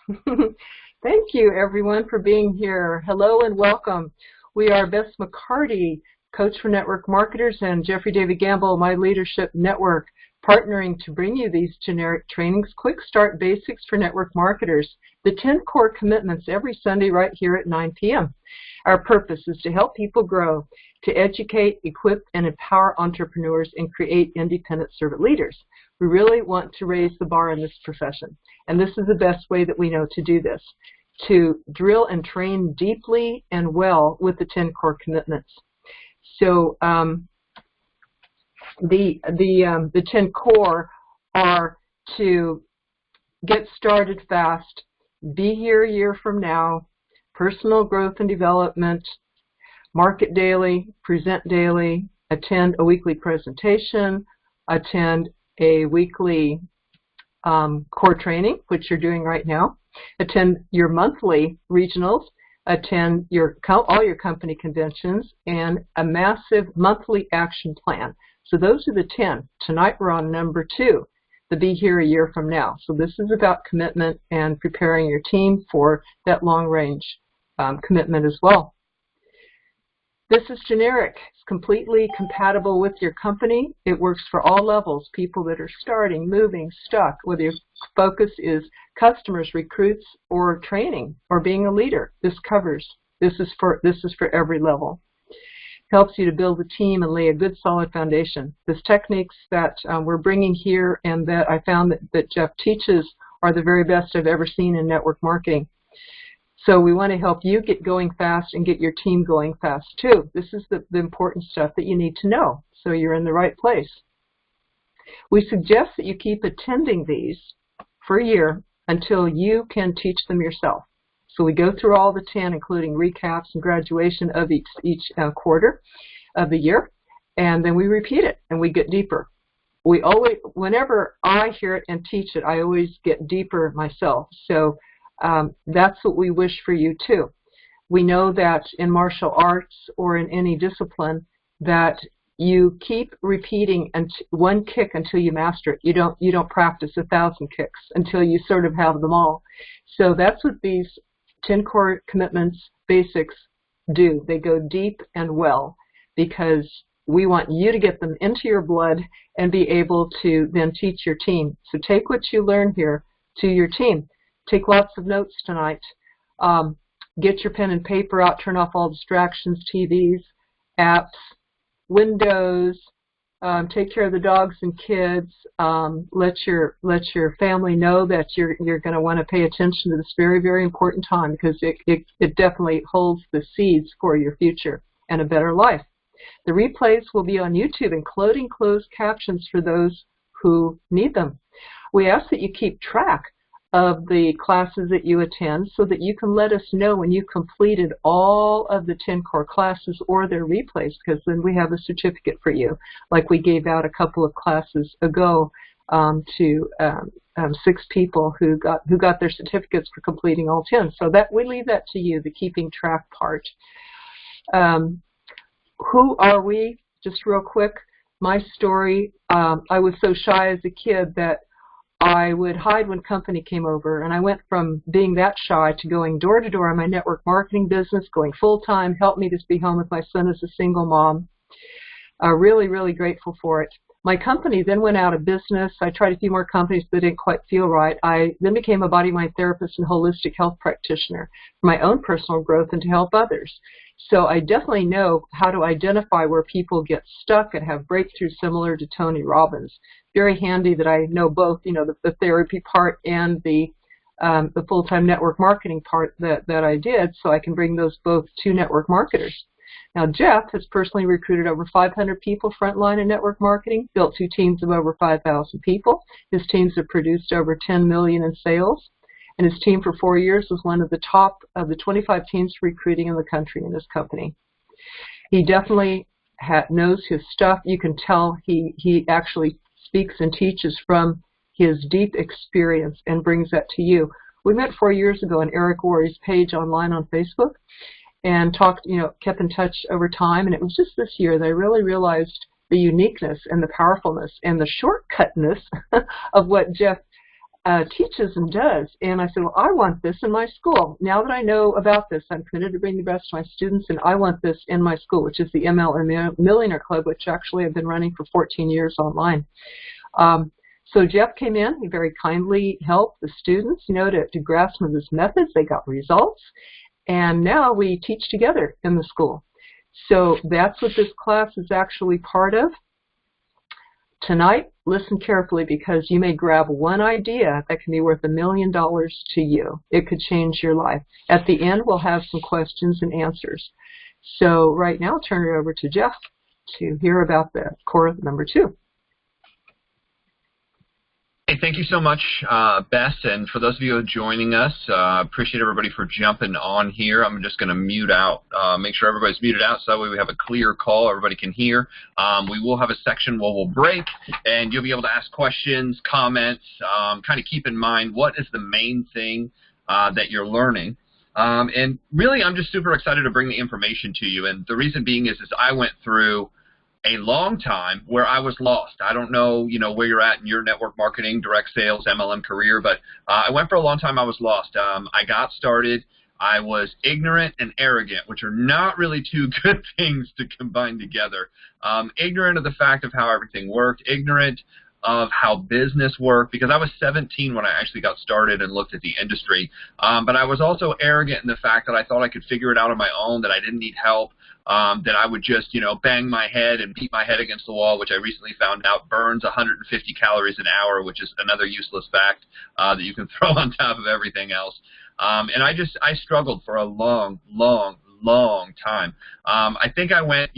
Thank you, everyone, for being here. Hello and welcome. We are Bess McCarty, Coach for Network Marketers, and Jeffrey David Gamble, My Leadership Network, partnering to bring you these generic trainings, quick start basics for network marketers, the 10 core commitments every Sunday right here at 9 p.m. Our purpose is to help people grow, to educate, equip, and empower entrepreneurs and create independent servant leaders. We really want to raise the bar in this profession, and this is the best way that we know to do this, to drill and train deeply and well with the 10 core commitments. So the 10 core are to get started fast, be here a year from now, personal growth and development, market daily, present daily, attend a weekly presentation, attend a weekly core training, which you're doing right now, attend your monthly regionals, attend all your company conventions, and a massive monthly action plan. So those are the 10. Tonight we're on number 2, the Be Here a Year from Now. So this is about commitment and preparing your team for that long-range commitment as well. This is generic. It's completely compatible with your company. It works for all levels, people that are starting, moving, stuck, whether your focus is customers, recruits, or training, or being a leader. This covers. This is for every level. Helps you to build a team and lay a good solid foundation. These techniques that we're bringing here and that I found that Jeff teaches are the very best I've ever seen in network marketing. So we want to help you get going fast and get your team going fast too. This is the important stuff that you need to know, so you're in the right place. We suggest that you keep attending these for a year until you can teach them yourself. So we go through all the 10, including recaps and graduation of each quarter of the year, and then we repeat it and we get deeper. We always, whenever I hear it and teach it, I always get deeper myself. So that's what we wish for you too. We know that in martial arts or in any discipline that you keep repeating one kick until you master it. You don't practice 1,000 kicks until you sort of have them all. So that's what these 10 core commitments basics do. They go deep and well because we want you to get them into your blood and be able to then teach your team. So take what you learn here to your team. Take lots of notes tonight. Get your pen and paper out. Turn off all distractions, TVs, apps, windows. Take care of the dogs and kids. Let your family know that you're going to want to pay attention to this very, very important time because it definitely holds the seeds for your future and a better life. The replays will be on YouTube, including closed captions for those who need them. We ask that you keep track of the classes that you attend so that you can let us know when you completed all of the 10 core classes or their replays, because then we have a certificate for you, like we gave out a couple of classes ago to 6 people who got their certificates for completing all 10. So that we leave that to you, the keeping track part. Who are we? Just real quick, my story. I was so shy as a kid that I would hide when company came over, and I went from being that shy to going door to door in my network marketing business, going full-time, helped me to be home with my son as a single mom. Really, really grateful for it. My company then went out of business. I tried a few more companies that didn't quite feel right. I then became a body-mind therapist and holistic health practitioner for my own personal growth and to help others. So I definitely know how to identify where people get stuck and have breakthroughs similar to Tony Robbins. Very handy that I know both, the therapy part and the full-time network marketing part that I did, so I can bring those both to network marketers. Now, Jeff has personally recruited over 500 people frontline in network marketing, built 2 teams of over 5,000 people. His teams have produced over $10 million in sales, and his team for 4 years was one of the top of the 25 teams recruiting in the country in his company. He definitely knows his stuff. You can tell he actually speaks and teaches from his deep experience and brings that to you. We met 4 years ago on Eric Worre's page online on Facebook and talked, kept in touch over time. And it was just this year that I really realized the uniqueness and the powerfulness and the shortcutness of what Jeff teaches and does. And I said, well, I want this in my school. Now that I know about this, I'm committed to bring the best to my students, and I want this in my school, which is the MLM Millionaire Club, which actually I've been running for 14 years online. So Jeff came in. He very kindly helped the students, to grasp some of his methods. They got results. And now we teach together in the school. So that's what this class is actually part of. Tonight, listen carefully, because you may grab one idea that can be worth $1 million to you. It could change your life. At the end, we'll have some questions and answers. So right now, I'll turn it over to Jeff to hear about the core number 2. Hey, thank you so much, Bess, and for those of you who are joining us, appreciate everybody for jumping on here. I'm just going to mute out, make sure everybody's muted out, so that way we have a clear call, everybody can hear. We will have a section where we'll break, and you'll be able to ask questions, comments, kind of keep in mind what is the main thing that you're learning. And really, I'm just super excited to bring the information to you, and the reason being is I went through a long time where I was lost. I don't know, where you're at in your network marketing, direct sales, MLM career, but I went for a long time. I was lost. I got started. I was ignorant and arrogant, which are not really two good things to combine together. Ignorant of the fact of how everything worked, ignorant of how business worked, because I was 17 when I actually got started and looked at the industry. But I was also arrogant in the fact that I thought I could figure it out on my own, that I didn't need help, that I would just, bang my head and beat my head against the wall, which I recently found out burns 150 calories an hour, which is another useless fact that you can throw on top of everything else. And I struggled for a long time. I think I went,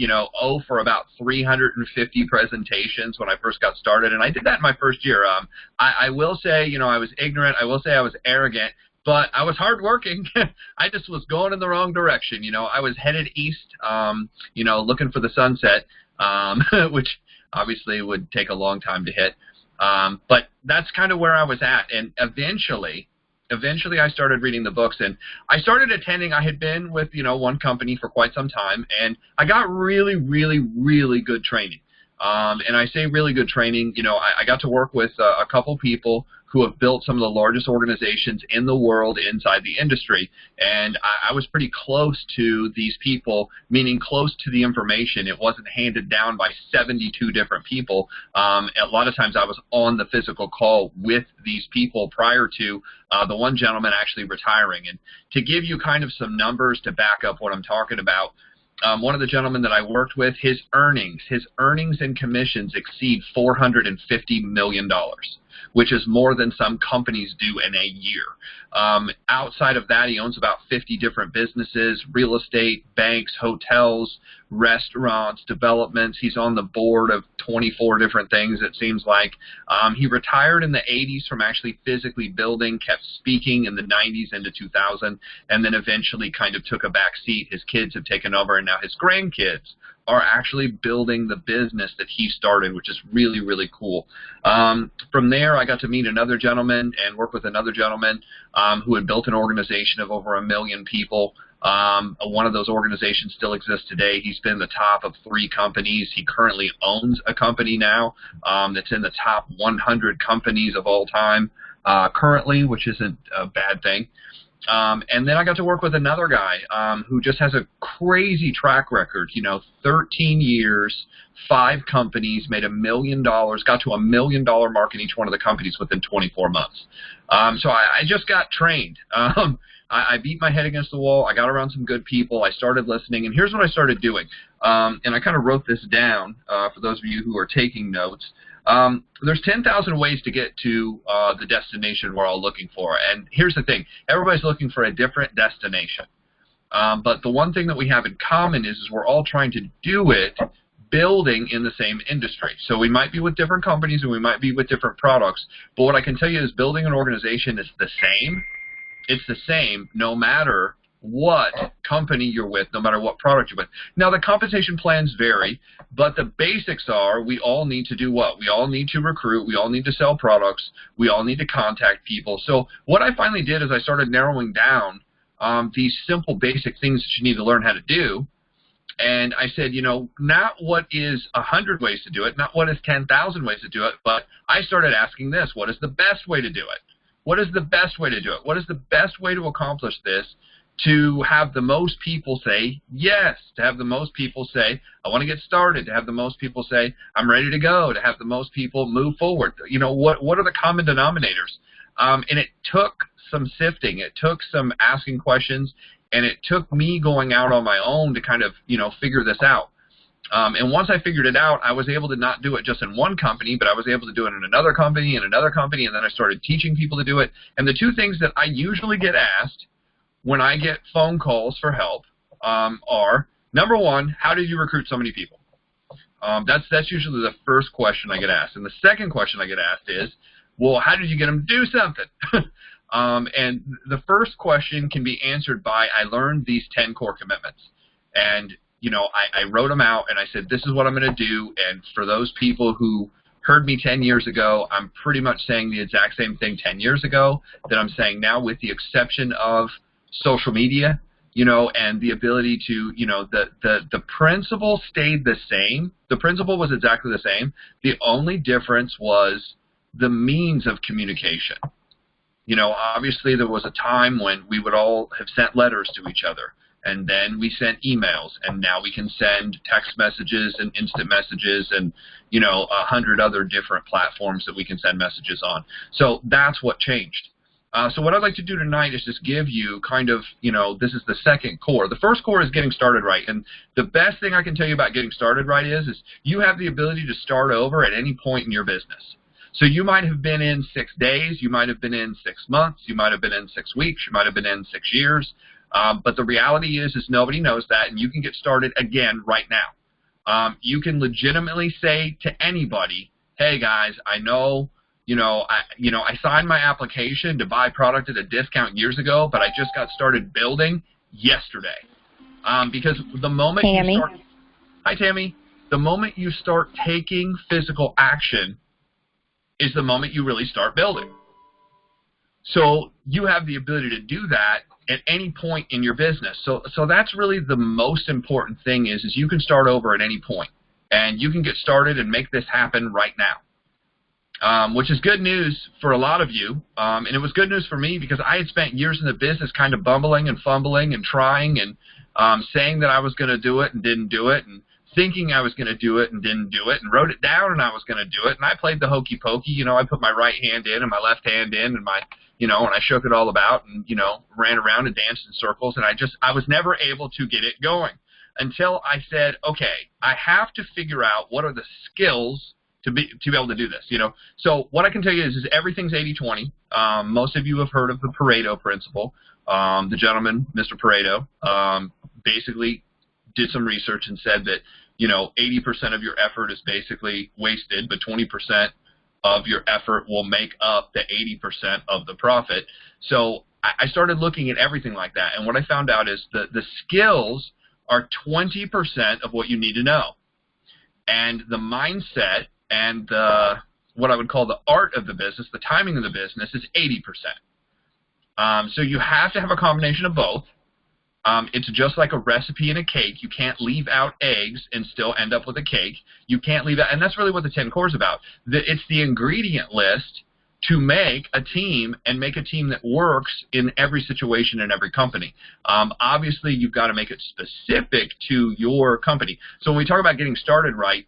for about 350 presentations when I first got started, and I did that in my first year. I will say, I was ignorant. I will say I was arrogant, but I was hardworking. I just was going in the wrong direction. I was headed east, looking for the sunset, which obviously would take a long time to hit. But that's kind of where I was at, and eventually I started reading the books, and I started attending. I had been with, one company for quite some time, and I got really good training. And I say really good training, I got to work with a couple people who have built some of the largest organizations in the world inside the industry. And I was pretty close to these people, meaning close to the information. It wasn't handed down by 72 different people. A lot of times I was on the physical call with these people prior to the one gentleman actually retiring. And to give you kind of some numbers to back up what I'm talking about, one of the gentlemen that I worked with, his earnings and commissions exceed $450 million, which is more than some companies do in a year. Outside of that, he owns about 50 different businesses, real estate, banks, hotels, restaurants, developments. He's on the board of 24 different things, it seems like. He retired in the 80s from actually physically building, kept speaking in the 90s into 2000, and then eventually kind of took a back seat. His kids have taken over, and now his grandkids are actually building the business that he started, which is really cool. From there, I got to meet another gentleman and work with another gentleman who had built an organization of over 1 million people. One of those organizations still exists today. He's been the top of 3 companies. He currently owns a company now that's in the top 100 companies of all time currently, which isn't a bad thing. And then I got to work with another guy who just has a crazy track record, 13 years, 5 companies, made $1 million, got to $1 million mark in each one of the companies within 24 months. So I just got trained. I beat my head against the wall. I got around some good people. I started listening, and here's what I started doing. And I kind of wrote this down for those of you who are taking notes. There's 10,000 ways to get to the destination we're all looking for. And here's the thing. Everybody's looking for a different destination. But the one thing that we have in common is we're all trying to do it building in the same industry. So we might be with different companies and we might be with different products. But what I can tell you is building an organization is the same. It's the same no matter what company you're with, no matter what product you're with. Now, the compensation plans vary, but the basics are we all need to do what? We all need to recruit. We all need to sell products. We all need to contact people. So what I finally did is I started narrowing down these simple basic things that you need to learn how to do. And I said, not what is 100 ways to do it, not what is 10,000 ways to do it, but I started asking this, what is the best way to do it? What is the best way to do it? What is the best way to accomplish this to have the most people say yes, to have the most people say, I want to get started, to have the most people say, I'm ready to go, to have the most people move forward? You know, what are the common denominators? And it took some sifting. It took some asking questions, and it took me going out on my own to kind of, you know, figure this out. And once I figured it out, I was able to not do it just in one company, but I was able to do it in another company, and then I started teaching people to do it. And the two things that I usually get asked when I get phone calls for help are, number one, how did you recruit so many people? That's usually the first question I get asked. And the second question I get asked is, well, how did you get them to do something? And the first question can be answered by, I learned these 10 core commitments. And you know, I wrote them out, and I said, this is what I'm going to do. And for those people who heard me 10 years ago, I'm pretty much saying the exact same thing 10 years ago that I'm saying now, with the exception of social media, you know, and the ability to, you know, the principle stayed the same. The principle was exactly the same. The only difference was the means of communication. You know, obviously there was a time when we would all have sent letters to each other. And then we sent emails, and now we can send text messages and instant messages and, you know, 100 other different platforms that we can send messages on. So that's what changed. So what I'd like to do tonight is just give you kind of, you know, this is the second core. The first core is getting started right. And the best thing I can tell you about getting started right is you have the ability to start over at any point in your business. So you might have been in 6 days, you might have been in 6 months, you might have been in 6 weeks, you might have been in 6 years. But the reality is nobody knows that, and you can get started again right now. You can legitimately say to anybody, hey guys, I know, I signed my application to buy product at a discount years ago, but I just got started building yesterday. Because the moment Tammy. you start, hi Tammy, the moment you start taking physical action is the moment you really start building. So you have the ability to do that at any point in your business. So that's really the most important thing is you can start over at any point, and you can get started and make this happen right now, which is good news for a lot of you. And it was good news for me because I had spent years in the business kind of bumbling and fumbling and trying and saying that I was going to do it and didn't do it, and thinking I was going to do it and didn't do it, and wrote it down and I was going to do it, and I played the hokey pokey. You know, I put my right hand in and my left hand in and and I shook it all about and, ran around and danced in circles, and I was never able to get it going until I said, okay, I have to figure out what are the skills to be able to do this, So what I can tell you is everything's 80-20. Most of you have heard of the Pareto principle. The gentleman, Mr. Pareto, basically did some research and said that, 80% of your effort is basically wasted, but 20% of your effort will make up the 80% of the profit. So I started looking at everything like that, and what I found out is the skills are 20% of what you need to know, and the mindset and what I would call the art of the business, the timing of the business, is 80%. So you have to have a combination of both. It's just like a recipe in a cake. You can't leave out eggs and still end up with a cake. You can't leave out, and that's really what the 10 core is about. It's the ingredient list to make a team and make a team that works in every situation in every company. Obviously, you've got to make it specific to your company. So when we talk about getting started right,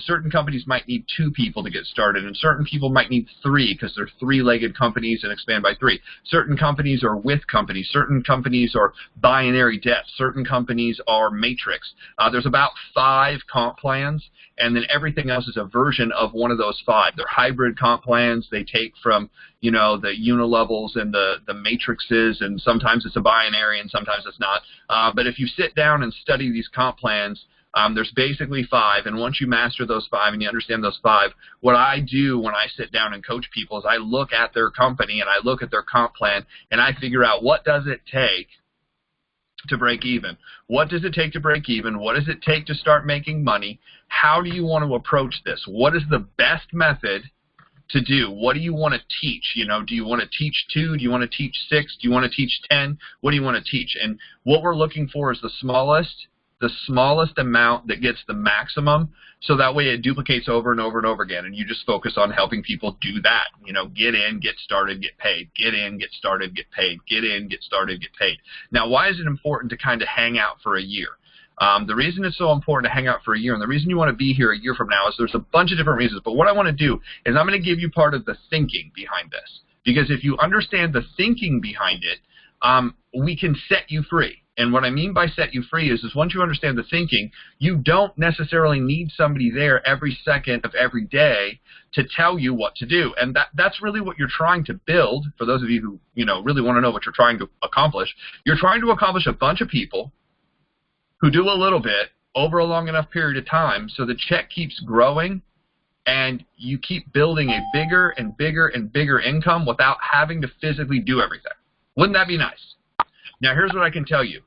certain companies might need 2 people to get started, and certain people might need 3 because they're 3-legged companies and expand by 3. Certain companies are with companies. Certain companies are binary depth. Certain companies are matrix. There's about 5 comp plans, and then everything else is a version of one of those 5. They're hybrid comp plans. They take from the unilevels and the matrices, and sometimes it's a binary and sometimes it's not. But if you sit down and study these comp plans, there's basically 5, and once you master those 5 and you understand those 5, what I do when I sit down and coach people is I look at their company and I look at their comp plan and I figure out what does it take to break even. What does it take to break even? What does it take to start making money? How do you want to approach this? What is the best method to do? What do you want to teach? Do you want to teach 2? Do you want to teach 6? Do you want to teach 10? What do you want to teach? And what we're looking for is the smallest the smallest amount that gets the maximum, so that way it duplicates over and over and over again, and you just focus on helping people do that. You know, get in, get started, get paid. Get in, get started, get paid. Get in, get started, get paid. Now, why is it important to kind of hang out for a year? The reason it's so important to hang out for a year, and the reason you want to be here a year from now, is there's a bunch of different reasons. But what I want to do is I'm going to give you part of the thinking behind this. Because if you understand the thinking behind it, we can set you free. And what I mean by set you free is once you understand the thinking, you don't necessarily need somebody there every second of every day to tell you what to do. And that's really what you're trying to build. For those of you who, you know, really want to know what you're trying to accomplish, you're trying to accomplish a bunch of people who do a little bit over a long enough period of time so the check keeps growing and you keep building a bigger and bigger and bigger income without having to physically do everything. Wouldn't that be nice? Now, here's what I can tell you.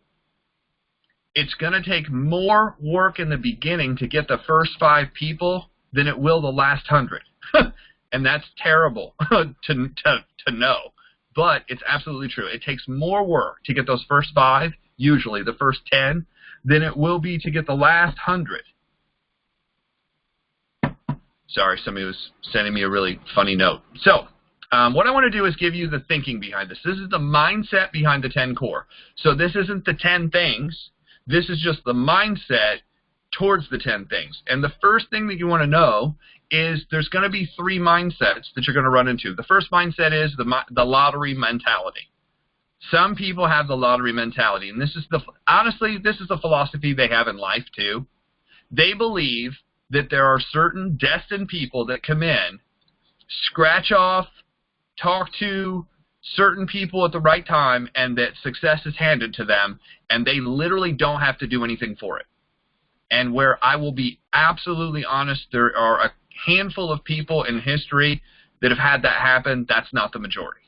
It's going to take more work in the beginning to get the first 5 people than it will the last 100. And that's terrible to know. But it's absolutely true. It takes more work to get those first 5, usually the first 10, than it will be to get the last 100. Sorry, somebody was sending me a really funny note. So, what I want to do is give you the thinking behind this. This is the mindset behind the 10 core. So this isn't the 10 things. This is just the mindset towards the 10 things. And the first thing that you want to know is there's going to be 3 mindsets that you're going to run into. The first mindset is the lottery mentality. Some people have the lottery mentality, and honestly, this is the philosophy they have in life too. They believe that there are certain destined people that come in, scratch off, talk to certain people at the right time, and that success is handed to them, and they literally don't have to do anything for it. And where I will be absolutely honest, there are a handful of people in history that have had that happen. That's not the majority.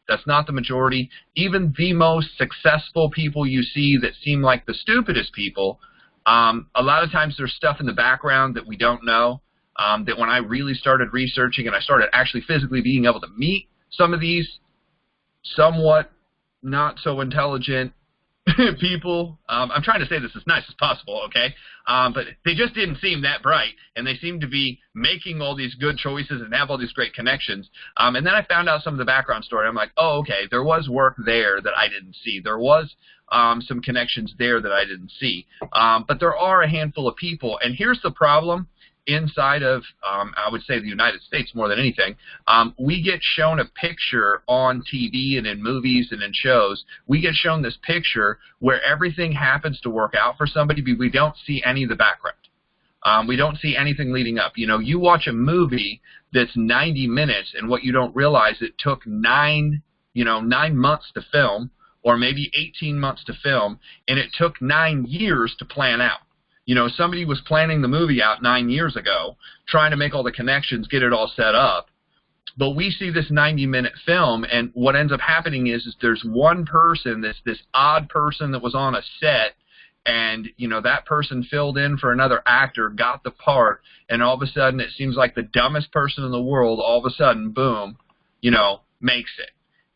That's not the majority. Even the most successful people you see that seem like the stupidest people, a lot of times there's stuff in the background that we don't know, that when I really started researching and I started actually physically being able to meet some of these somewhat not so intelligent people, I'm trying to say this as nice as possible, okay? But they just didn't seem that bright, and they seemed to be making all these good choices and have all these great connections. And then I found out some of the background story. I'm like, oh, okay, there was work there that I didn't see. There was some connections there that I didn't see. But there are a handful of people, and here's the problem. Inside of, I would say, the United States more than anything, we get shown a picture on TV and in movies and in shows. We get shown this picture where everything happens to work out for somebody, but we don't see any of the background. We don't see anything leading up. You know, you watch a movie that's 90 minutes, and what you don't realize, it took 9 months to film, or maybe 18 months to film, and it took 9 years to plan out. You know, somebody was planning the movie out 9 years ago, trying to make all the connections, get it all set up. But we see this 90-minute film, and what ends up happening is there's one person, this odd person that was on a set, and, you know, that person filled in for another actor, got the part, and all of a sudden it seems like the dumbest person in the world, all of a sudden, boom, you know, makes it.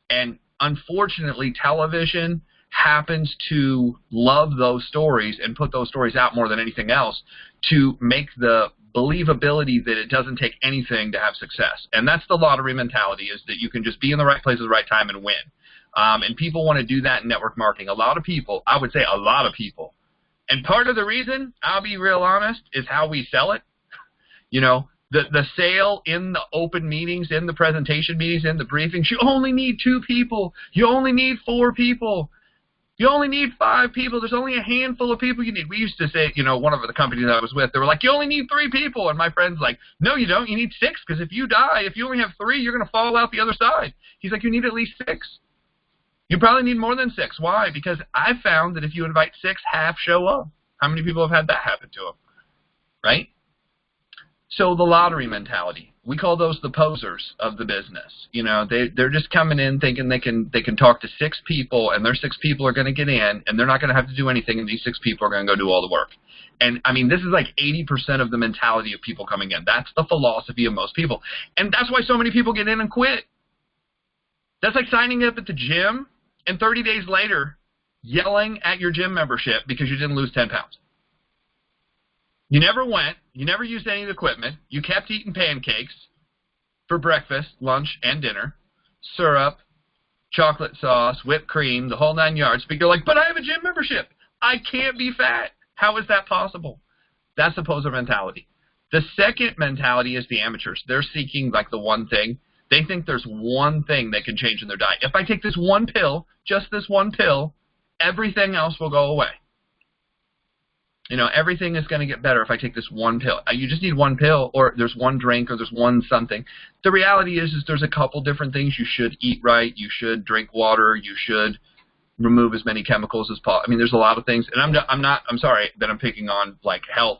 And unfortunately, television happens to love those stories and put those stories out more than anything else to make the believability that it doesn't take anything to have success. And that's the lottery mentality, is that you can just be in the right place at the right time and win. And people want to do that in network marketing. A lot of people, I would say a lot of people. And part of the reason, I'll be real honest, is how we sell it. You know, the sale in the open meetings, in the presentation meetings, in the briefings, you only need 2 people. You only need 4 people. You only need 5 people. There's only a handful of people you need. We used to say, you know, one of the companies I was with, they were like, you only need 3 people. And my friend's like, no, you don't. You need 6, because if you die, if you only have 3, you're going to fall out the other side. He's like, you need at least 6. You probably need more than 6. Why? Because I found that if you invite 6, half show up. How many people have had that happen to them? Right? So the lottery mentality. We call those the posers of the business. You know, they're just coming in thinking they can talk to 6 people, and their 6 people are going to get in, and they're not going to have to do anything, and these 6 people are going to go do all the work. And, I mean, this is like 80% of the mentality of people coming in. That's the philosophy of most people. And that's why so many people get in and quit. That's like signing up at the gym, and 30 days later, yelling at your gym membership because you didn't lose 10 pounds. You never went. You never used any of the equipment. You kept eating pancakes for breakfast, lunch, and dinner. Syrup, chocolate sauce, whipped cream, the whole 9 yards. But you're like, but I have a gym membership. I can't be fat. How is that possible? That's the poser mentality. The second mentality is the amateurs. They're seeking like the one thing. They think there's one thing they can change in their diet. If I take this one pill, just this one pill, everything else will go away. You know, everything is going to get better if I take this one pill. You just need one pill, or there's one drink, or there's one something. The reality is there's a couple different things. You should eat right. You should drink water. You should remove as many chemicals as possible. I mean, there's a lot of things. And I'm sorry that I'm picking on, like, health,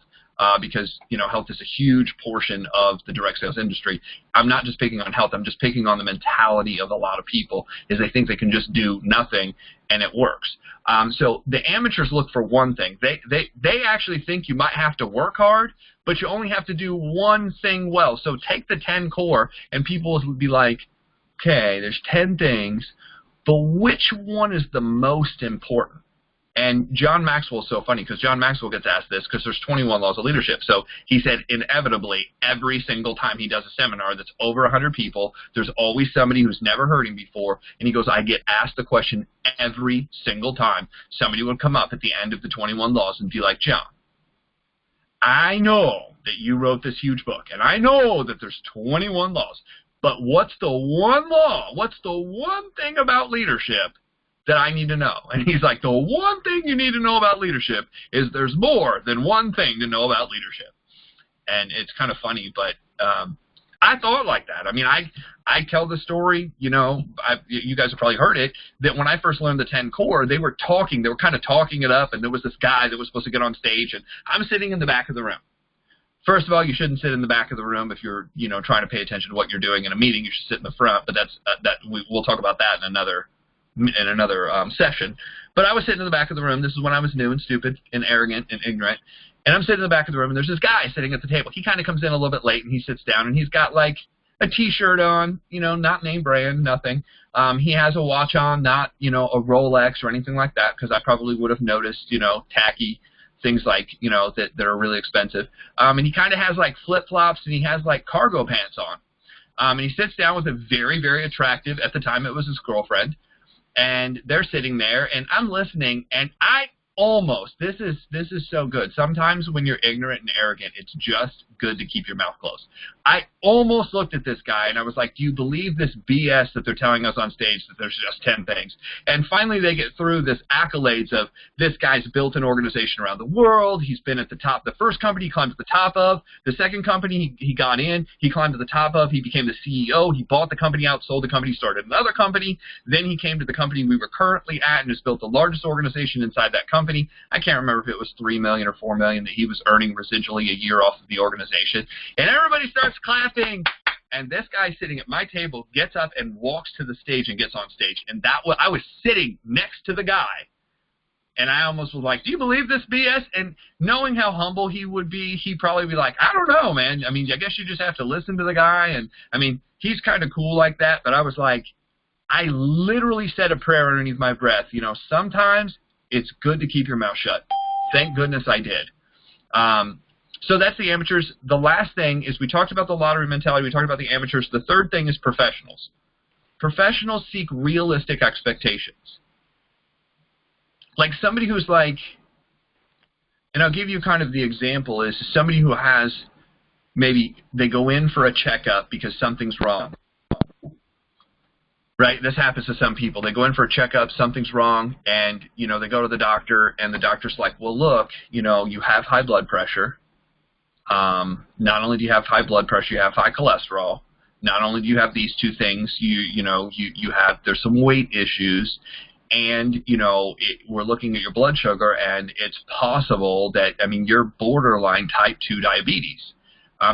because, you know, health is a huge portion of the direct sales industry. I'm not just picking on health. I'm just picking on the mentality of a lot of people, is they think they can just do nothing and it works. So the amateurs look for one thing. They actually think you might have to work hard, but you only have to do one thing well. So take the 10 core, and people will be like, okay, there's 10 things, but which one is the most important? And John Maxwell is so funny, because John Maxwell gets asked this because there's 21 laws of leadership. So he said inevitably every single time he does a seminar that's over 100 people, there's always somebody who's never heard him before. And he goes, I get asked the question every single time. Somebody would come up at the end of the 21 laws and be like, John, I know that you wrote this huge book, and I know that there's 21 laws, but what's the one law? What's the one thing about leadership that I need to know? And he's like, the one thing you need to know about leadership is there's more than one thing to know about leadership. And it's kind of funny, but I thought like that. I mean, I tell the story, you know, you guys have probably heard it, that when I first learned the 10 core, they were kind of talking it up, and there was this guy that was supposed to get on stage, and I'm sitting in the back of the room. First of all, you shouldn't sit in the back of the room if you're, you know, trying to pay attention to what you're doing in a meeting. You should sit in the front, but we'll talk about that in another session. But I was sitting in the back of the room. This is when I was new and stupid and arrogant and ignorant. And I'm sitting in the back of the room, and there's this guy sitting at the table. He kind of comes in a little bit late, and he sits down, and he's got like a T-shirt on, you know, not name brand, nothing. He has a watch on, not, you know, a Rolex or anything like that, because I probably would have noticed, you know, tacky things like, you know, that are really expensive. And he kind of has like flip-flops, and he has like cargo pants on. And he sits down with a very, very attractive, at the time it was his girlfriend, and they're sitting there, and I'm listening, and this is so good. Sometimes when you're ignorant and arrogant, it's just good to keep your mouth closed. I almost looked at this guy, and I was like, do you believe this BS that they're telling us on stage, that there's just 10 things? And finally they get through this accolades of, this guy's built an organization around the world. He's been at the top. The first company he climbed to the top of. The second company he got in, he climbed to the top of. He became the CEO. He bought the company out, sold the company, started another company. Then he came to the company we were currently at and has built the largest organization inside that company. I can't remember if it was $3 million or $4 million that he was earning residually a year off of the organization. And everybody starts clapping. And this guy sitting at my table gets up and walks to the stage and gets on stage. And I was sitting next to the guy. And I almost was like, do you believe this BS? And knowing how humble he would be, he'd probably be like, I don't know, man. I mean, I guess you just have to listen to the guy. And, I mean, he's kind of cool like that. But I was like, I literally said a prayer underneath my breath. You know, sometimes it's good to keep your mouth shut. Thank goodness I did. So that's the amateurs. The last thing is, we talked about the lottery mentality. We talked about the amateurs. The third thing is professionals. Professionals seek realistic expectations. Like somebody who's like, and I'll give you kind of the example, is somebody who has, maybe they go in for a checkup because something's wrong. Right? This happens to some people. They go in for a checkup, something's wrong, and, you know, they go to the doctor, and the doctor's like, well, look, you know, you have high blood pressure. Not only do you have high blood pressure, you have high cholesterol. Not only do you have these two things, you have, there's some weight issues, and, you know, we're looking at your blood sugar, and it's possible that, I mean, you're borderline type 2 diabetes.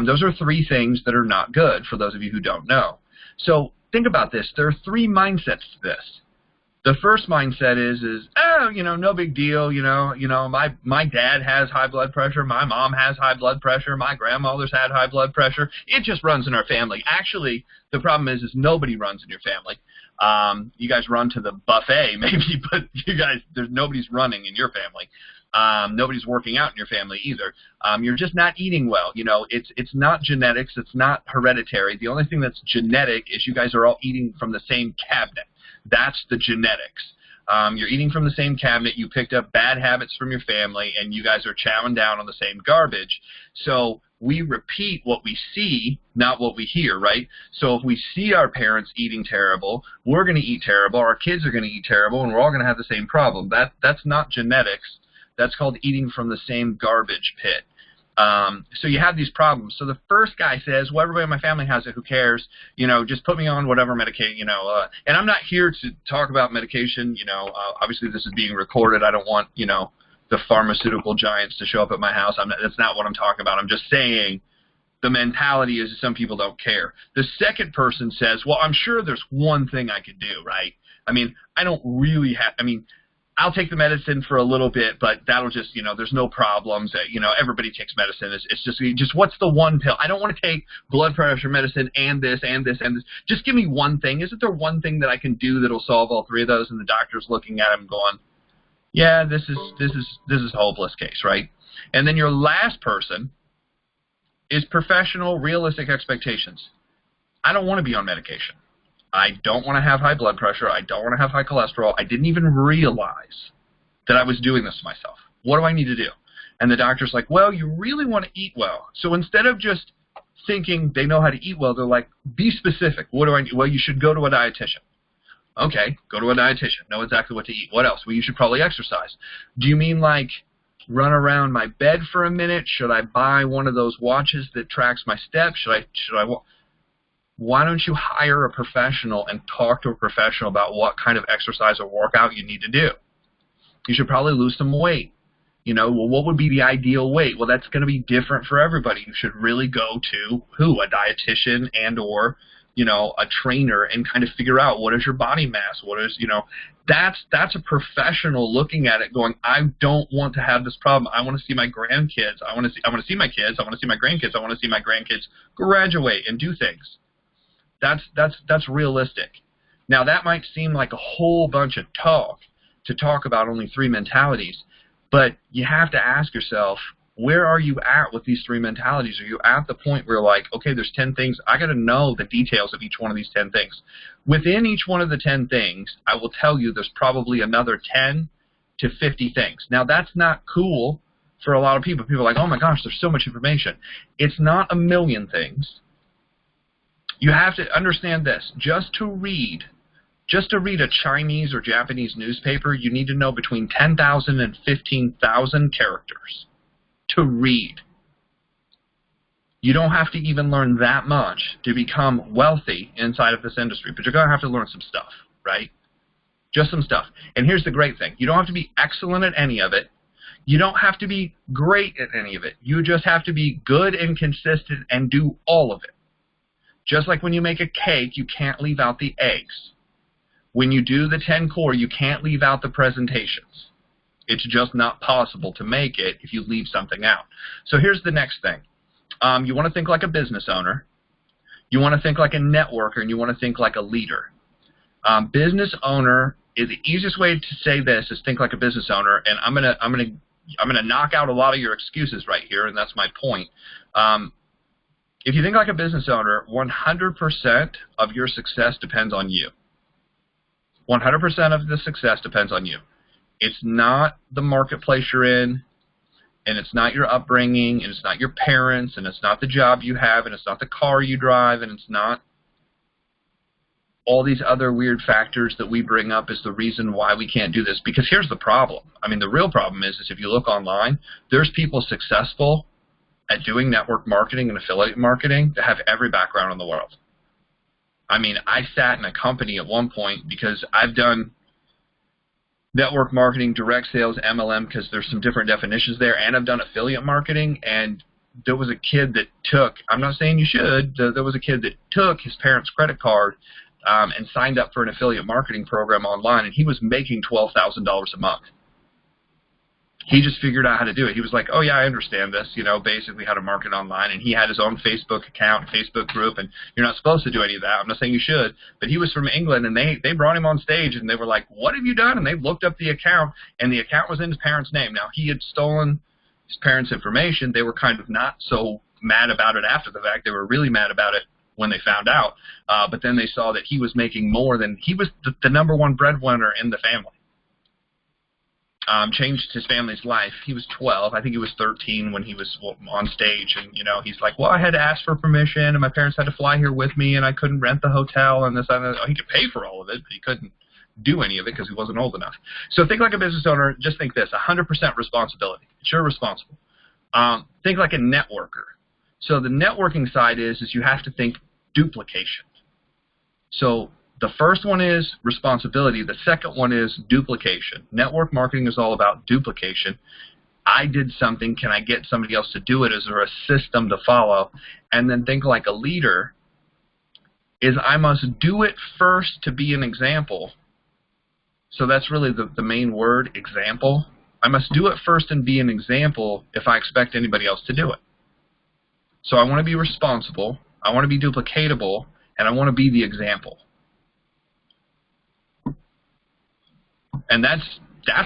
Those are three things that are not good, for those of you who don't know. So think about this. There are three mindsets to this. The first mindset is oh, you know, no big deal. You know, my dad has high blood pressure. My mom has high blood pressure. My grandmother's had high blood pressure. It just runs in our family. Actually, the problem is nobody runs in your family. You guys run to the buffet maybe, but you guys, nobody's running in your family. Nobody's working out in your family either. You're just not eating well. You know, it's not genetics. It's not hereditary. The only thing that's genetic is you guys are all eating from the same cabinet. That's the genetics. You're eating from the same cabinet. You picked up bad habits from your family, and you guys are chowing down on the same garbage. So we repeat what we see, not what we hear, right? So if we see our parents eating terrible, we're going to eat terrible, our kids are going to eat terrible, and we're all going to have the same problem. That's not genetics. That's called eating from the same garbage pit. So you have these problems. So the first guy says, well, everybody in my family has it. Who cares? You know, just put me on whatever medication, you know. And I'm not here to talk about medication. You know, obviously this is being recorded. I don't want, you know, the pharmaceutical giants to show up at my house. That's not what I'm talking about. I'm just saying the mentality is some people don't care. The second person says, well, I'm sure there's one thing I could do, right? I mean, I don't really have, I mean, I'll take the medicine for a little bit, but that'll just, you know, there's no problems. You know, everybody takes medicine. It's just what's the one pill? I don't want to take blood pressure medicine and this and this and this. Just give me one thing. Isn't there one thing that I can do that'll solve all three of those? And the doctor's looking at him going, yeah, this is a hopeless case, right? And then your last person is professional, realistic expectations. I don't want to be on medication. I don't want to have high blood pressure. I don't want to have high cholesterol. I didn't even realize that I was doing this to myself. What do I need to do? And the doctor's like, well, you really want to eat well. So instead of just thinking they know how to eat well, they're like, be specific. What do I need? Well, you should go to a dietitian. Okay, go to a dietitian. Know exactly what to eat. What else? Well, you should probably exercise. Do you mean like run around my bed for a minute? Should I buy one of those watches that tracks my steps? Should I why don't you hire a professional and talk to a professional about what kind of exercise or workout you need to do? You should probably lose some weight. You know, well, what would be the ideal weight? Well, that's going to be different for everybody. You should really go to a dietitian and or, you know, a trainer and kind of figure out what is your body mass? What is, you know, that's a professional looking at it going, I don't want to have this problem. I want to see my grandkids. I want to see my kids. I want to see my grandkids. I want to see my grandkids graduate and do things. That's realistic. Now, that might seem like a whole bunch of talk to talk about only three mentalities, but you have to ask yourself, where are you at with these three mentalities? Are you at the point where you're like, okay, there's 10 things. I got to know the details of each one of these 10 things. Within each one of the 10 things, I will tell you there's probably another 10 to 50 things. Now, that's not cool for a lot of people. People are like, oh my gosh, there's so much information. It's not a million things. You have to understand this. Just to read a Chinese or Japanese newspaper, you need to know between 10,000 and 15,000 characters to read. You don't have to even learn that much to become wealthy inside of this industry, but you're going to have to learn some stuff, right? Just some stuff. And here's the great thing. You don't have to be excellent at any of it. You don't have to be great at any of it. You just have to be good and consistent and do all of it. Just like when you make a cake, you can't leave out the eggs. When you do the 10 core, you can't leave out the presentations. It's just not possible to make it if you leave something out. So here's the next thing. You want to think like a business owner. You want to think like a networker, and you want to think like a leader. Business owner is the easiest way to say this is think like a business owner, and I'm gonna knock out a lot of your excuses right here, and that's my point. If you think like a business owner, 100% of your success depends on you. 100% of the success depends on you. It's not the marketplace you're in, and it's not your upbringing, and it's not your parents, and it's not the job you have, and it's not the car you drive, and it's not all these other weird factors that we bring up as the reason why we can't do this. Because here's the problem. I mean, the real problem is if you look online, there's people successful at doing network marketing and affiliate marketing that have every background in the world. I mean, I sat in a company at one point because I've done network marketing, direct sales, MLM, because there's some different definitions there, and I've done affiliate marketing, and there was a kid that took, I'm not saying you should, there was a kid that took his parents' credit card and signed up for an affiliate marketing program online, and he was making $12,000 a month. he just figured out how to do it. He was like, oh, yeah, I understand this, basically how to market online. And he had his own Facebook account, Facebook group, and you're not supposed to do any of that. I'm not saying you should. But he was from England, and they brought him on stage, and they were like, what have you done? And they looked up the account, and the account was in his parents' name. Now, he had stolen his parents' information. They were kind of not so mad about it after the fact. They were really mad about it when they found out. But then they saw that he was making more than – he was the number one breadwinner in the family. Changed his family's life. He was 12. I think he was 13 when he was on stage. And, he's like, well, I had to ask for permission, and my parents had to fly here with me, and I couldn't rent the hotel, and this and that. He could pay for all of it, but he couldn't do any of it because he wasn't old enough. So think like a business owner. Just think this, 100% responsibility. It's your responsible. Think like a networker. So the networking side is you have to think duplication. So the first one is responsibility. The second one is duplication. Network marketing is all about duplication. I did something. Can I get somebody else to do it? Is there a system to follow? And then think like a leader is I must do it first to be an example. So that's really the main word, example. I must do it first and be an example if I expect anybody else to do it. So I want to be responsible. I want to be duplicatable. And I want to be the example. And that's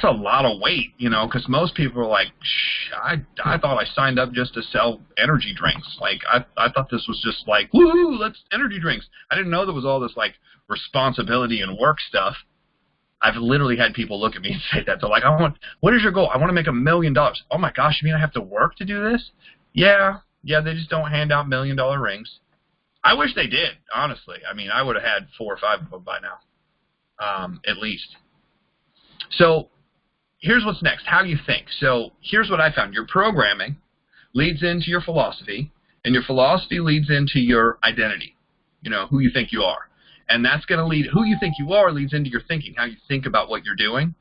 a lot of weight, because most people are like, I thought I signed up just to sell energy drinks. Like, I thought this was just like, woo, let's energy drinks. I didn't know there was all this, like, responsibility and work stuff. I've literally had people look at me and say that. They're like, what is your goal? I want to make $1 million. Oh, my gosh, you mean I have to work to do this? Yeah, they just don't hand out $1 million rings. I wish they did, honestly. I mean, I would have had 4 or 5 of them by now, at least. So here's what's next, how you think. So here's what I found. Your programming leads into your philosophy, and your philosophy leads into your identity, who you think you are. And that's going to lead, who you think you are leads into your thinking, how you think about what you're doing.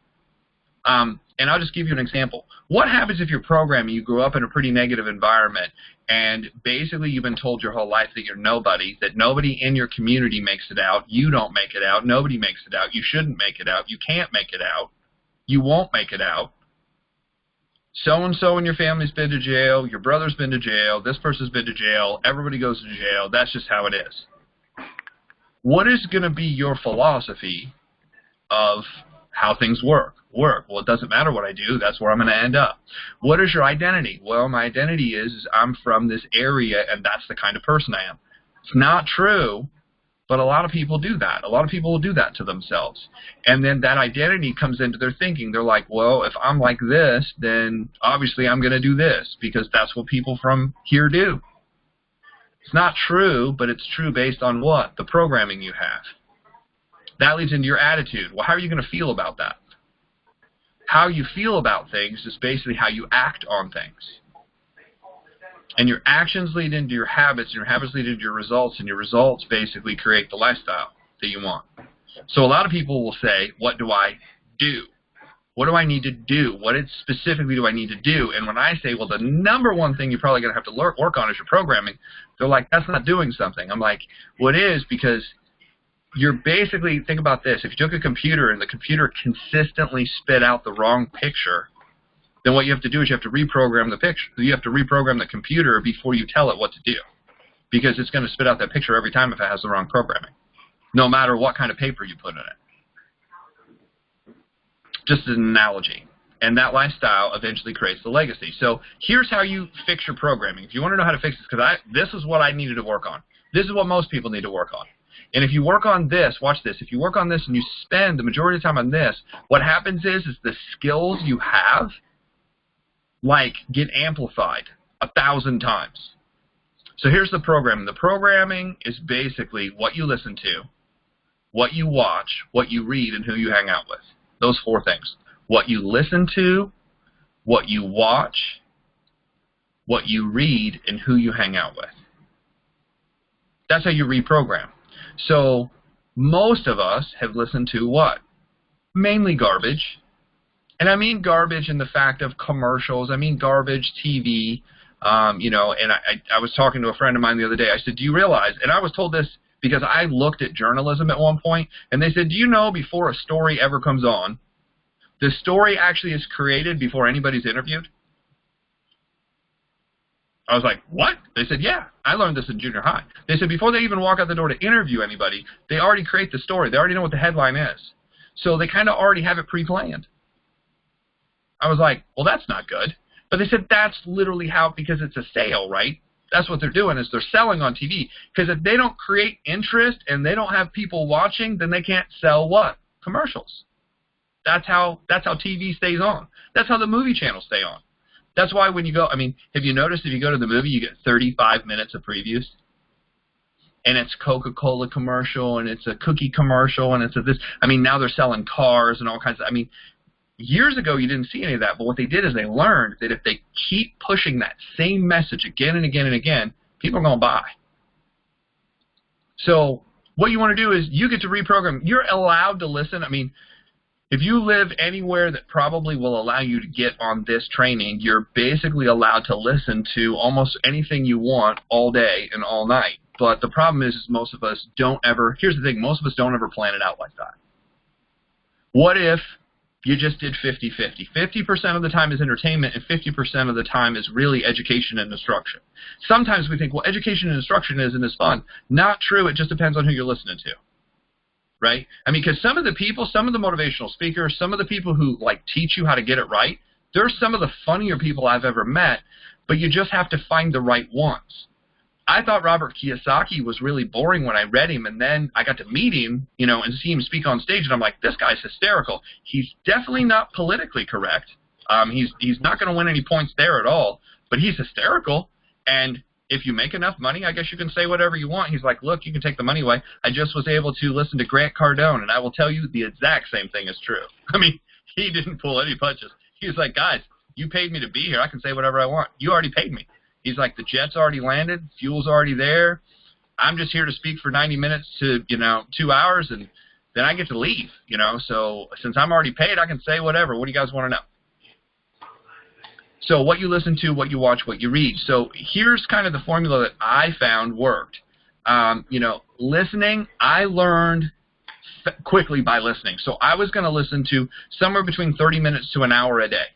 And I'll just give you an example. What happens if you're programming, you grew up in a pretty negative environment, and basically you've been told your whole life that you're nobody, that nobody in your community makes it out, you don't make it out, nobody makes it out, you shouldn't make it out, you can't make it out, you won't make it out. So-and-so in your family's been to jail, your brother's been to jail, this person's been to jail, everybody goes to jail, that's just how it is. What is going to be your philosophy of how things work? Well, it doesn't matter what I do. That's where I'm going to end up. What is your identity? Well, my identity is I'm from this area, and that's the kind of person I am. It's not true, but a lot of people do that. A lot of people will do that to themselves. And then that identity comes into their thinking. They're like, well, if I'm like this, then obviously I'm going to do this because that's what people from here do. It's not true, but it's true based on what? The programming you have. That leads into your attitude. Well, how are you going to feel about that? How you feel about things is basically how you act on things. And your actions lead into your habits, and your habits lead into your results, and your results basically create the lifestyle that you want. So a lot of people will say, what do I do? What do I need to do? What specifically do I need to do? And when I say, well, the number one thing you're probably going to have to work on is your programming, they're like, that's not doing something. I'm like, well, it is, because you're basically, think about this. If you took a computer and the computer consistently spit out the wrong picture, then what you have to do is you have to reprogram the picture. You have to reprogram the computer before you tell it what to do, because it's going to spit out that picture every time if it has the wrong programming, no matter what kind of paper you put in it. Just as an analogy. And that lifestyle eventually creates the legacy. So here's how you fix your programming. If you want to know how to fix this, because this is what I needed to work on. This is what most people need to work on. And if you work on this, watch this, if you work on this and you spend the majority of the time on this, what happens is the skills you have, like, get amplified 1,000 times. So here's the programming. The programming is basically what you listen to, what you watch, what you read, and who you hang out with. Those 4 things. What you listen to, what you watch, what you read, and who you hang out with. That's how you reprogram. So most of us have listened to what? Mainly garbage. And I mean garbage in the fact of commercials. I mean garbage TV. And I was talking to a friend of mine the other day. I said, do you realize, and I was told this because I looked at journalism at one point, and they said, do you know before a story ever comes on, The story actually is created before anybody's interviewed. I was like, what? They said, yeah, I learned this in junior high. They said before they even walk out the door to interview anybody, they already create the story. They already know what the headline is. So they kind of already have it pre-planned. I was like, well, that's not good. But they said that's literally how, because it's a sale, right? That's what they're doing, is they're selling on TV. Because if they don't create interest and they don't have people watching, then they can't sell what? Commercials. That's how TV stays on. That's how the movie channels stay on. That's why when you go, I mean, have you noticed if you go to the movie, you get 35 minutes of previews? And it's Coca-Cola commercial, and it's a cookie commercial, and it's a this. I mean, now they're selling cars and all kinds of, I mean, years ago you didn't see any of that, but what they did is they learned that if they keep pushing that same message again and again and again, people are going to buy. So what you want to do is you get to reprogram. You're allowed to listen. I mean, if you live anywhere that probably will allow you to get on this training, you're basically allowed to listen to almost anything you want all day and all night. But the problem is most of us don't ever, here's the thing, most of us don't ever plan it out like that. What if you just did 50-50? 50% of the time is entertainment and 50% of the time is really education and instruction. Sometimes we think, well, education and instruction isn't as fun. Not true. It just depends on who you're listening to. Right? I mean, because some of the people, some of the motivational speakers, some of the people who like teach you how to get it right, they're some of the funnier people I've ever met, but you just have to find the right ones. I thought Robert Kiyosaki was really boring when I read him, and then I got to meet him, you know, and see him speak on stage, and I'm like, this guy's hysterical. He's definitely not politically correct. He's not going to win any points there at all, but he's hysterical, and if you make enough money, I guess you can say whatever you want. He's like, look, you can take the money away. I just was able to listen to Grant Cardone, and I will tell you the exact same thing is true. I mean, he didn't pull any punches. He was like, guys, you paid me to be here. I can say whatever I want. You already paid me. He's like, the jet's already landed. Fuel's already there. I'm just here to speak for 90 minutes to, 2 hours, and then I get to leave, So since I'm already paid, I can say whatever. What do you guys want to know? So what you listen to, what you watch, what you read. So here's kind of the formula that I found worked. Listening, I learned quickly by listening. So I was going to listen to somewhere between 30 minutes to an hour a day.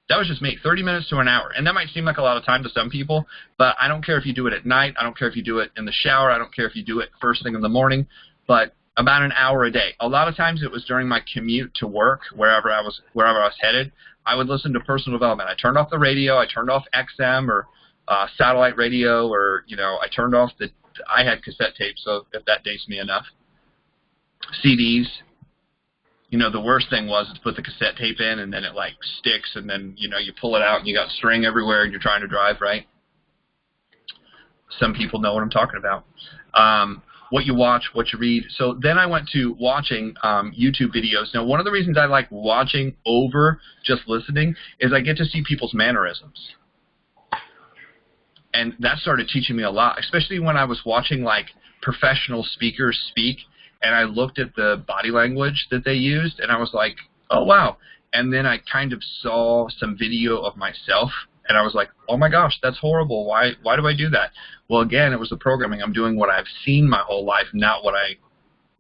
That was just me, 30 minutes to an hour. And that might seem like a lot of time to some people, but I don't care if you do it at night. I don't care if you do it in the shower. I don't care if you do it first thing in the morning, but about an hour a day. A lot of times it was during my commute to work, wherever I was headed. I would listen to personal development. I turned off the radio. I turned off XM or satellite radio, or I turned off I had cassette tapes, so if that dates me enough. CDs. The worst thing was to put the cassette tape in and then it like sticks, and then you pull it out and you got string everywhere and you're trying to drive, right? Some people know what I'm talking about. What you watch, what you read. So then I went to watching YouTube videos. Now, one of the reasons I like watching over just listening is I get to see people's mannerisms. And that started teaching me a lot, especially when I was watching like professional speakers speak, and I looked at the body language that they used, and I was like, oh, wow. And then I kind of saw some video of myself, and I was like, oh, my gosh, that's horrible. Why do I do that? Well, again, it was the programming. I'm doing what I've seen my whole life, not what I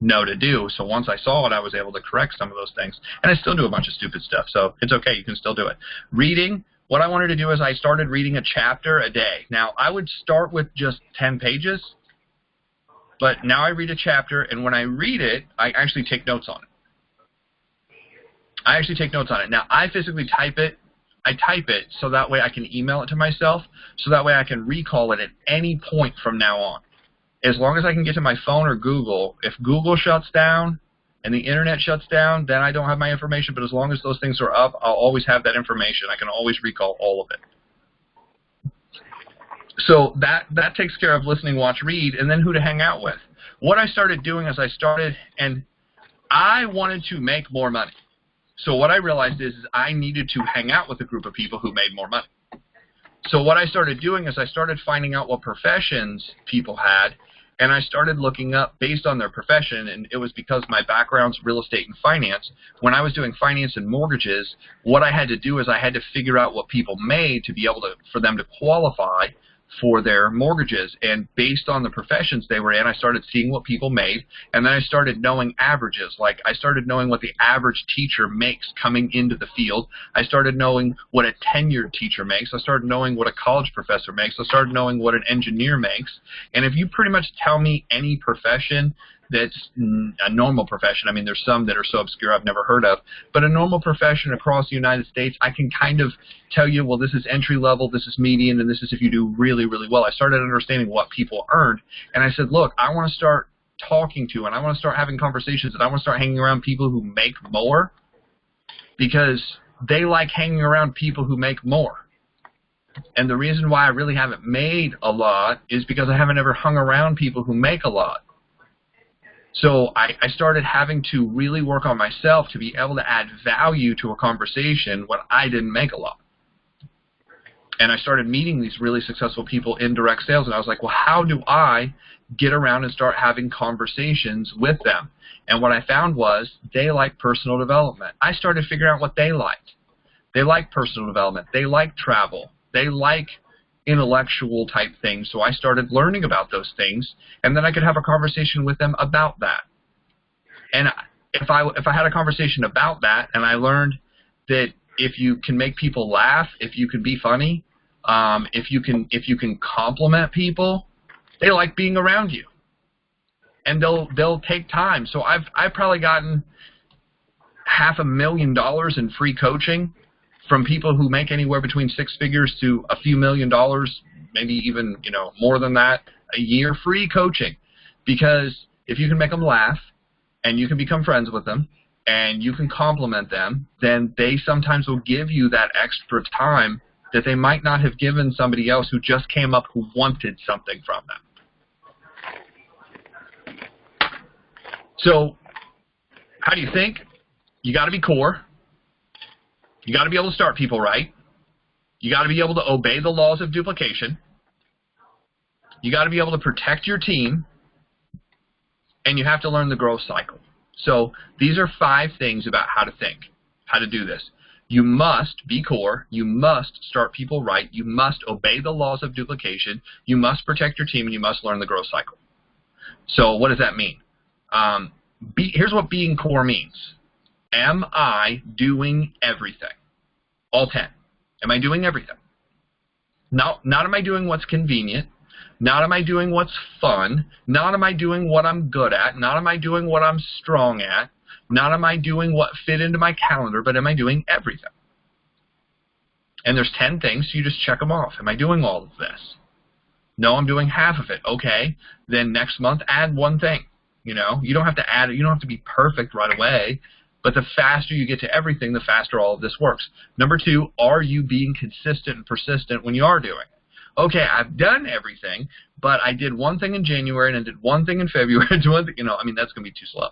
know to do. So once I saw it, I was able to correct some of those things. And I still do a bunch of stupid stuff, so it's okay. You can still do it. Reading, what I wanted to do is I started reading a chapter a day. Now, I would start with just 10 pages, but now I read a chapter, and when I read it, I actually take notes on it. Now, I physically type it. I type it so that way I can email it to myself, so that way I can recall it at any point from now on. As long as I can get to my phone or Google, if Google shuts down and the internet shuts down, then I don't have my information, but as long as those things are up, I'll always have that information. I can always recall all of it. So that takes care of listening, watch, read, and then who to hang out with. What I started doing is and I wanted to make more money. So what I realized is I needed to hang out with a group of people who made more money. So what I started doing is I started finding out what professions people had, and I started looking up based on their profession, and it was because my background's real estate and finance. When I was doing finance and mortgages, what I had to do is I had to figure out what people made to be able to, for them to qualify for their mortgages. And based on the professions they were in, I started seeing what people made, and then I started knowing averages. Like, I started knowing what the average teacher makes coming into the field. I started knowing what a tenured teacher makes. I started knowing what a college professor makes. I started knowing what an engineer makes. And if you pretty much tell me any profession that's a normal profession, I mean, there's some that are so obscure I've never heard of, but a normal profession across the United States, I can kind of tell you, well, this is entry level, this is median, and this is if you do really, really well. I started understanding what people earned, and I said, look, I want to start talking to, and I want to start having conversations, and I want to start hanging around people who make more, because they like hanging around people who make more. And the reason why I really haven't made a lot is because I haven't ever hung around people who make a lot. So I started having to really work on myself to be able to add value to a conversation when I didn't make a lot. And I started meeting these really successful people in direct sales, and I was like, well, how do I get around and start having conversations with them? And what I found was they like personal development. I started figuring out what they liked. They like personal development. They like travel. They like intellectual type things, so I started learning about those things, and then I could have a conversation with them about that. And if I had a conversation about that, and I learned that if you can make people laugh, if you can be funny, if you can compliment people, they like being around you, and they'll take time. So I've probably gotten $500,000 in free coaching from people who make anywhere between six figures to a few $1,000,000, maybe even, more than that, a year, free coaching. Because if you can make them laugh, and you can become friends with them, and you can compliment them, then they sometimes will give you that extra time that they might not have given somebody else who just came up who wanted something from them. So, how do you think? You got to be core. You got to be able to start people right. You got to be able to obey the laws of duplication. You got to be able to protect your team. And you have to learn the growth cycle. So these are 5 things about how to think, how to do this. You must be core. You must start people right. You must obey the laws of duplication. You must protect your team, and you must learn the growth cycle. So what does that mean? Here's what being core means. Am I doing everything? All 10. Am I doing everything? Not am I doing what's convenient. Not am I doing what's fun. Not am I doing what I'm good at. Not am I doing what I'm strong at. Not am I doing what fit into my calendar, but am I doing everything? And there's 10 things, so you just check them off. Am I doing all of this? No, I'm doing half of it. Okay, then next month add one thing. You don't have to add it. You don't have to be perfect right away. But the faster you get to everything, the faster all of this works. Number 2, are you being consistent and persistent when you are doing it? Okay, I've done everything, but I did one thing in January and I did one thing in February. That's going to be too slow.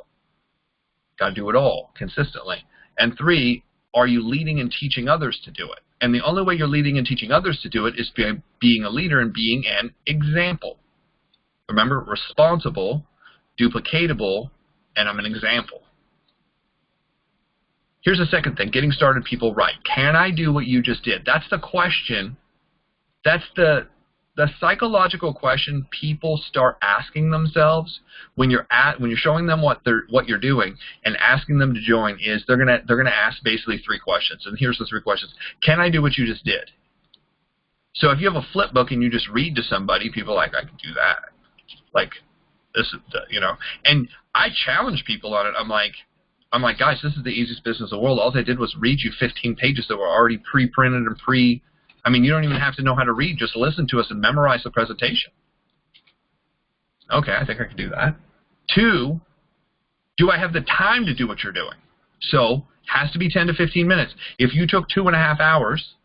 Got to do it all consistently. And 3, are you leading and teaching others to do it? And the only way you're leading and teaching others to do it is by being a leader and being an example. Remember, responsible, duplicatable, and I'm an example. Here's the second thing, getting started people right. Can I do what you just did? That's the question. That's the psychological question people start asking themselves when you're showing them what you're doing and asking them to join. Is they're gonna ask basically 3 questions. And here's the 3 questions. Can I do what you just did? So if you have a flip book and you just read to somebody, people are like, I can do that. Like this is And I challenge people on it. I'm like, guys, this is the easiest business in the world. All they did was read you 15 pages that were already pre-printed and you don't even have to know how to read. Just listen to us and memorize the presentation. Okay, I think I can do that. 2, do I have the time to do what you're doing? So, has to be 10 to 15 minutes. If you took 2.5 hours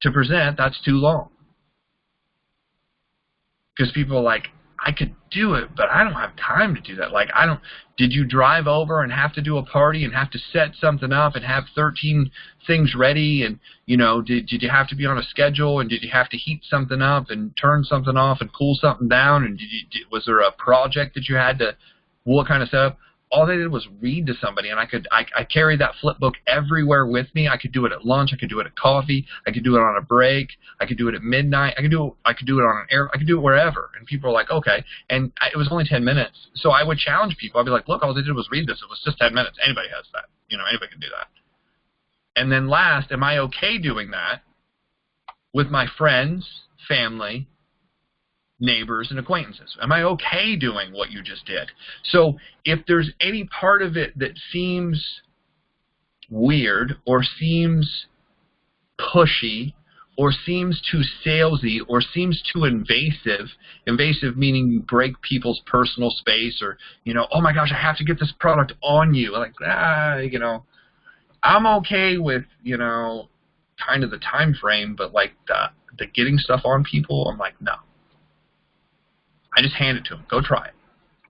to present, that's too long. Because people are like, I could do it, but I don't have time to do that. Like, did you drive over and have to do a party and have to set something up and have 13 things ready? And, did you have to be on a schedule? And did you have to heat something up and turn something off and cool something down? And was there a project that you had to, what kind of setup? all they did was read to somebody, and I carried that flip book everywhere with me. I could do it at lunch, I could do it at coffee, I could do it on a break, I could do it at midnight, I could do it on an air, I could do it wherever. And people were like, okay. And it was only 10 minutes. So I would challenge people. I'd be like, look, all they did was read this. It was just 10 minutes. Anybody has that. Anybody can do that. And then last, am I okay doing that with my friends, family, neighbors, and acquaintances? Am I okay doing what you just did? So if there's any part of it that seems weird or seems pushy or seems too salesy or seems too invasive meaning you break people's personal space, or, oh my gosh, I have to get this product on you. Like, I'm okay with, kind of the time frame, but like the getting stuff on people, I'm like, no. I just hand it to them. Go try it.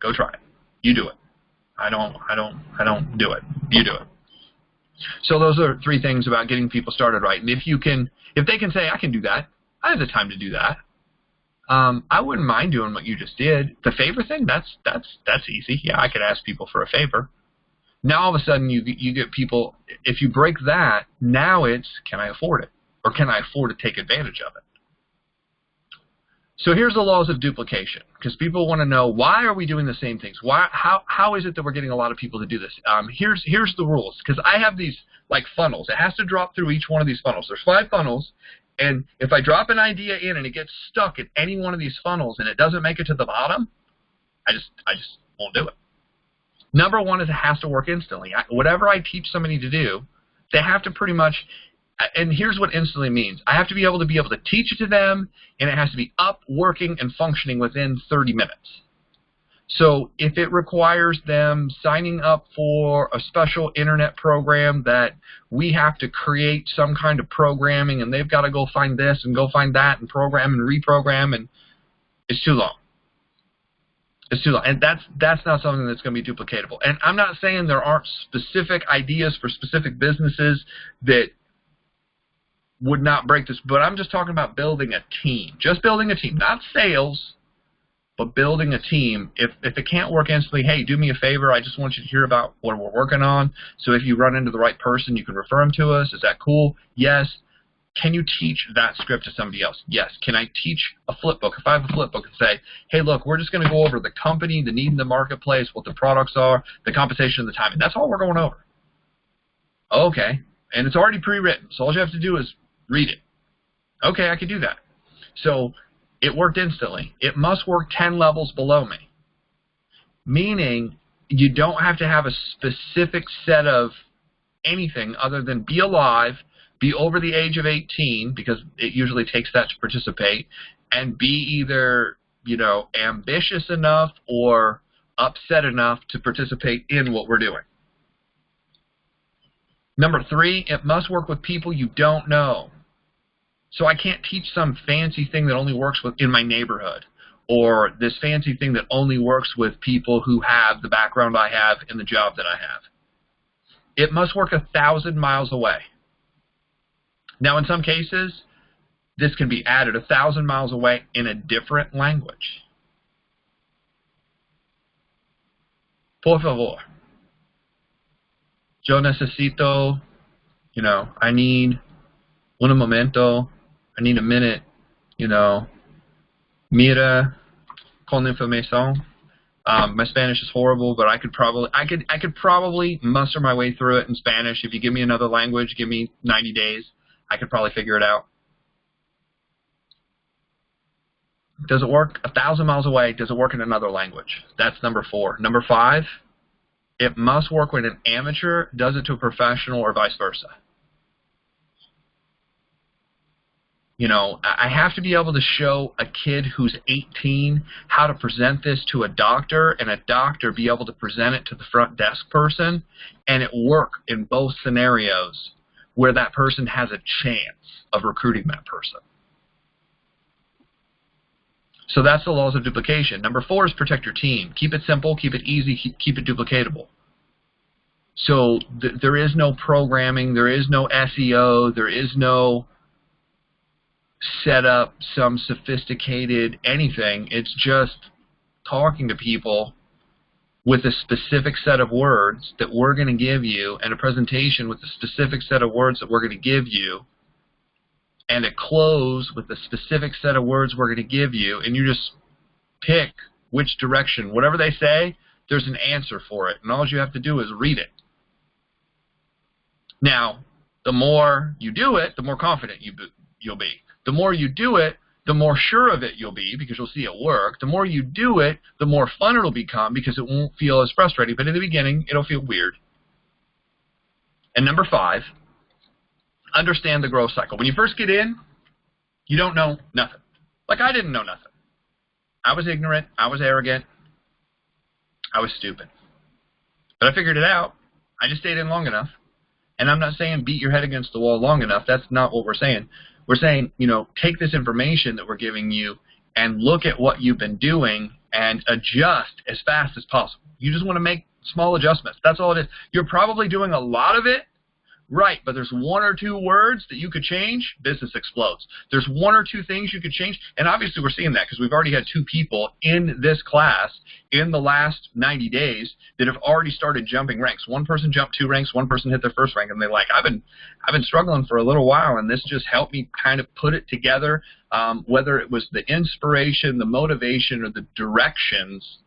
Go try it. You do it. I don't do it. You do it. So those are 3 things about getting people started right. And if they can say, I can do that, I have the time to do that, I wouldn't mind doing what you just did. The favor thing, that's easy. Yeah, I could ask people for a favor. Now all of a sudden you get people, if you break that, now it's, can I afford it? Or can I afford to take advantage of it? So here's the laws of duplication, because people want to know, why are we doing the same things? How is it that we're getting a lot of people to do this? Here's the rules, because I have these like funnels. It has to drop through each one of these funnels. There's 5 funnels, and if I drop an idea in and it gets stuck at any one of these funnels and it doesn't make it to the bottom, I just won't do it. Number 1 is it has to work instantly. Whatever I teach somebody to do, they have to pretty much. And here's what instantly means. I have to be able to teach it to them, and it has to be up, working, and functioning within 30 minutes. So if it requires them signing up for a special internet program that we have to create some kind of programming, and they've got to go find this and go find that and program and reprogram, and it's too long. It's too long. And that's not something that's going to be duplicatable. And I'm not saying there aren't specific ideas for specific businesses that would not break this, but I'm just talking about building a team. Just building a team, not sales, but building a team. If it can't work instantly, hey, do me a favor. I just want you to hear about what we're working on. So if you run into the right person, you can refer them to us. Is that cool? Yes. Can you teach that script to somebody else? Yes. Can I teach a flip book? If I have a flip book and say, hey, look, we're just going to go over the company, the need in the marketplace, what the products are, the compensation, and the timing. That's all we're going over. Okay. And it's already pre-written. So all you have to do is read it. Okay, I could do that. So it worked instantly. It must work 10 levels below me. Meaning you don't have to have a specific set of anything other than be alive, be over the age of 18, because it usually takes that to participate, and be either, ambitious enough or upset enough to participate in what we're doing. Number 3, it must work with people you don't know. So I can't teach some fancy thing that only works in my neighborhood, or this fancy thing that only works with people who have the background I have and the job that I have. It must work 1,000 miles away. Now, in some cases, this can be added 1,000 miles away in a different language. Por favor. Yo necesito, I need un momento, I need a minute, mira con información. My Spanish is horrible, but I could probably muster my way through it in Spanish. If you give me another language, give me 90 days, I could probably figure it out. Does it work 1,000 miles away? Does it work in another language? That's number 4. Number 5, it must work when an amateur does it to a professional or vice versa. I have to be able to show a kid who's 18 how to present this to a doctor, and a doctor be able to present it to the front desk person, and it work in both scenarios where that person has a chance of recruiting that person. So that's the laws of duplication. Number 4 is protect your team. Keep it simple, keep it easy, keep it duplicatable. So there is no programming, there is no SEO, there is no set up some sophisticated anything. It's just talking to people with a specific set of words that we're going to give you, and a presentation with a specific set of words that we're going to give you, and a close with a specific set of words we're going to give you, and you just pick which direction. Whatever they say, there's an answer for it, and all you have to do is read it. Now, the more you do it, the more confident you'll be. The more you do it, the more sure of it you'll be, because you'll see it work. The more you do it, the more fun it'll become, because it won't feel as frustrating. But in the beginning, it'll feel weird. And number 5, understand the growth cycle. When you first get in, you don't know nothing. Like I didn't know nothing. I was ignorant. I was arrogant. I was stupid. But I figured it out. I just stayed in long enough. And I'm not saying beat your head against the wall long enough. That's not what we're saying. We're saying, you know, take this information that we're giving you and look at what you've been doing and adjust as fast as possible. You just want to make small adjustments. That's all it is. You're probably doing a lot of it right, but there's 1 or 2 words that you could change, business explodes. There's 1 or 2 things you could change, and obviously we're seeing that because we've already had 2 people in this class in the last 90 days that have already started jumping ranks. 1 person jumped 2 ranks, 1 person hit their first rank, and they're like, I've been struggling for a little while, and this just helped me kind of put it together. Whether it was the inspiration, the motivation, or the directions,